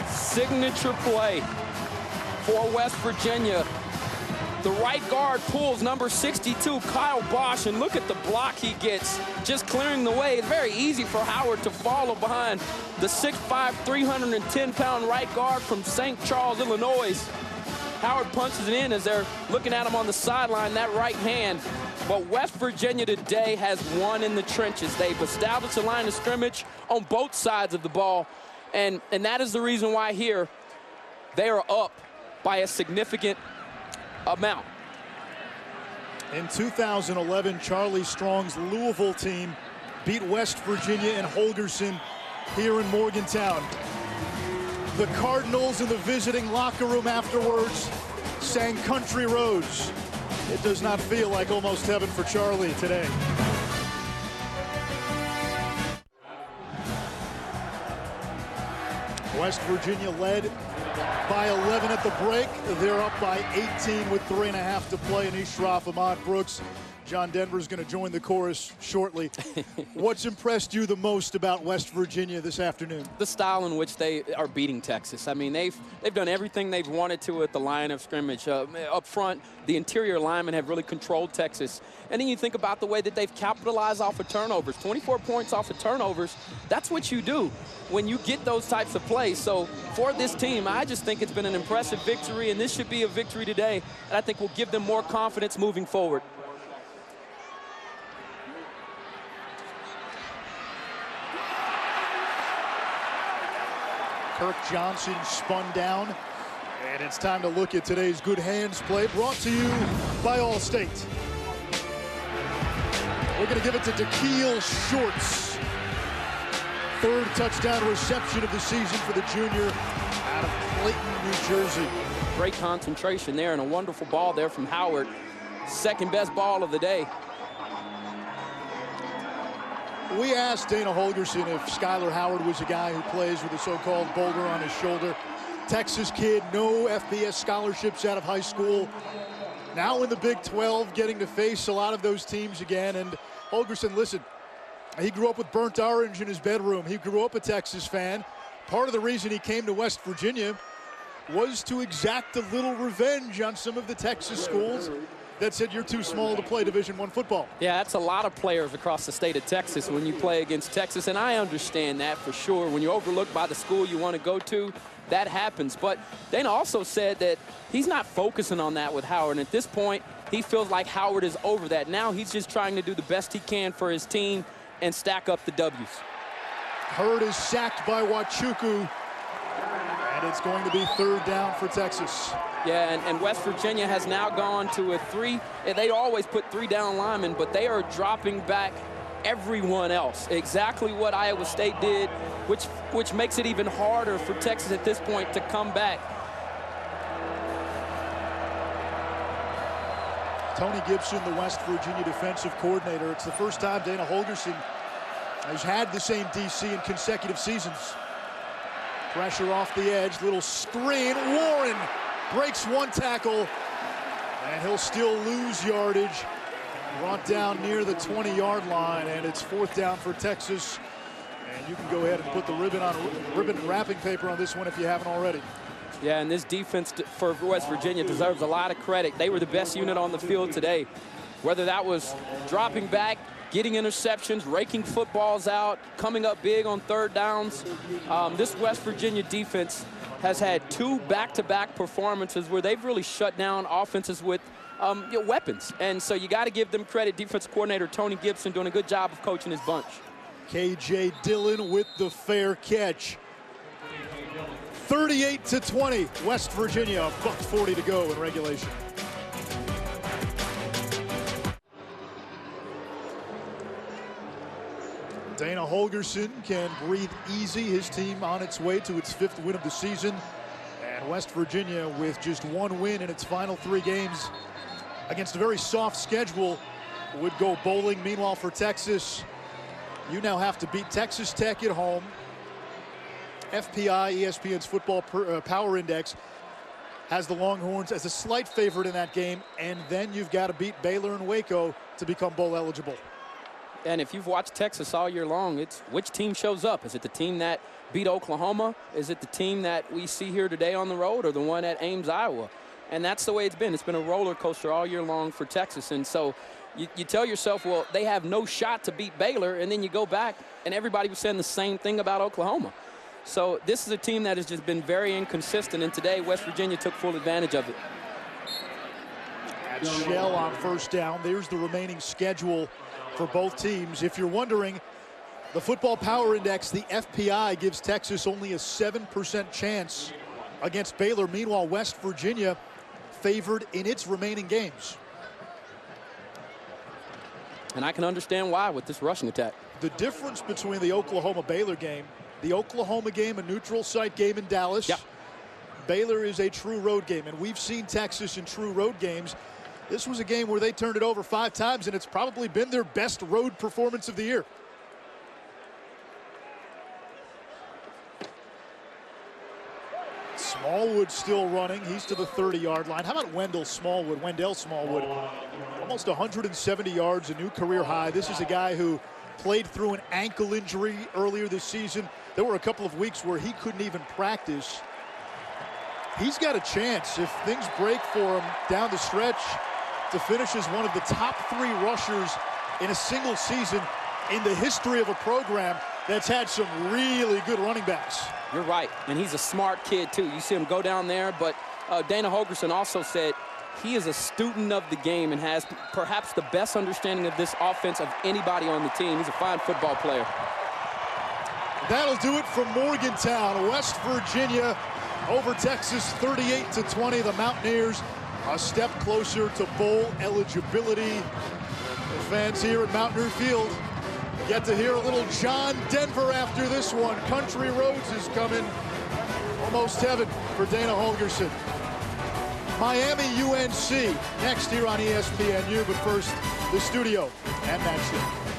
Signature play for West Virginia. The right guard pulls number 62, Kyle Bosch, and look at the block he gets, just clearing the way. It's very easy for Howard to follow behind the 6'5", 310-pound right guard from St. Charles, Illinois. Howard punches it in as they're looking at him on the sideline, that right hand. But West Virginia today has won in the trenches. They've established a line of scrimmage on both sides of the ball, and that is the reason why here they are up by a significant amount. In 2011, Charlie Strong's Louisville team beat West Virginia and Holgorsen here in Morgantown. The Cardinals in the visiting locker room afterwards sang Country Roads. It does not feel like almost heaven for Charlie today. West Virginia led by 11 at the break. They're up by 18 with 3.5 to play. And Ashraf Ahmad Brooks. John Denver's going to join the chorus shortly. What's impressed you the most about West Virginia this afternoon? The style in which they are beating Texas. I mean, they've done everything they've wanted to at the line of scrimmage. Up front, the interior linemen have really controlled Texas. And then you think about the way that they've capitalized off of turnovers. 24 points off of turnovers. That's what you do when you get those types of plays. So for this team, I just think it's been an impressive victory, and this should be a victory today. And I think will give them more confidence moving forward. Kirk Johnson spun down, and it's time to look at today's good hands play, brought to you by Allstate. We're going to give it to Da'Keel Shorts. 3rd touchdown reception of the season for the junior out of Clayton, New Jersey. Great concentration there and a wonderful ball there from Howard. 2nd best ball of the day. We asked Dana Holgorsen if Skyler Howard was a guy who plays with a so-called boulder on his shoulder. Texas kid, no FBS scholarships out of high school. Now in the Big 12, getting to face a lot of those teams again. And Holgorsen, listen, he grew up with burnt orange in his bedroom. He grew up a Texas fan. Part of the reason he came to West Virginia was to exact a little revenge on some of the Texas schools that said you're too small to play Division I football. Yeah, that's a lot of players across the state of Texas when you play against Texas, and I understand that for sure. When you're overlooked by the school you want to go to, that happens. But Dana also said that he's not focusing on that with Howard. And at this point, he feels like Howard is over that. Now he's just trying to do the best he can for his team and stack up the W's. Hurd is sacked by Wachuku, and it's going to be 3rd down for Texas. Yeah, and West Virginia has now gone to a 3. They always put 3 down linemen, but they are dropping back everyone else. Exactly what Iowa State did, which makes it even harder for Texas at this point to come back. Tony Gibson, the West Virginia defensive coordinator. It's the first time Dana Holgorsen has had the same DC in consecutive seasons. Pressure off the edge, little screen. Warren breaks one tackle, and he'll still lose yardage. Brought down near the 20-yard line, and it's 4th down for Texas. And you can go ahead and put the ribbon wrapping paper on this one if you haven't already. Yeah, and this defense for West Virginia deserves a lot of credit. They were the best unit on the field today. Whether that was dropping back, getting interceptions, raking footballs out, coming up big on 3rd downs. This West Virginia defense has had 2 back-to-back performances where they've really shut down offenses with weapons. And so you got to give them credit. Defensive coordinator Tony Gibson doing a good job of coaching his bunch. KJ Dillon with the fair catch. 38-20, West Virginia, $1:40 to go in regulation. Dana Holgorsen can breathe easy. His team on its way to its 5th win of the season. And West Virginia with just 1 win in its final 3 games against a very soft schedule would go bowling. Meanwhile, for Texas, you now have to beat Texas Tech at home. FPI, ESPN's Football Power Index, has the Longhorns as a slight favorite in that game, and then you've got to beat Baylor and Waco to become bowl eligible. And if you've watched Texas all year long, it's which team shows up. Is it the team that beat Oklahoma? Is it the team that we see here today on the road, or the one at Ames, Iowa? And that's the way it's been. It's been a roller coaster all year long for Texas. And so you tell yourself, well, they have no shot to beat Baylor, and then you go back, and everybody was saying the same thing about Oklahoma. So this is a team that has just been very inconsistent, and today West Virginia took full advantage of it. At Shell on 1st down. There's the remaining schedule for both teams. If you're wondering, the Football Power Index, the FPI, gives Texas only a 7% chance against Baylor. Meanwhile, West Virginia favored in its remaining games. And I can understand why with this rushing attack. The difference between the Oklahoma-Baylor game, the Oklahoma game, a neutral site game in Dallas. Yep. Baylor is a true road game, and we've seen Texas in true road games. This was a game where they turned it over 5 times, and it's probably been their best road performance of the year. Smallwood still running. He's to the 30-yard line. How about Wendell Smallwood? Almost 170 yards, a new career high. This is a guy who played through an ankle injury earlier this season. There were a couple of weeks where he couldn't even practice. He's got a chance, if things break for him down the stretch, to finish as one of the top 3 rushers in a single season in the history of a program that's had some really good running backs. You're right, and he's a smart kid too. You see him go down there, but Dana Holgorsen also said he is a student of the game and has perhaps the best understanding of this offense of anybody on the team. He's a fine football player. That'll do it from Morgantown. West Virginia over Texas 38-20. The Mountaineers a step closer to bowl eligibility. The fans here at Mountaineer Field get to hear a little John Denver after this one. Country Roads is coming. Almost heaven for Dana Holgorsen. Miami UNC next here on ESPNU, but first the studio and match day.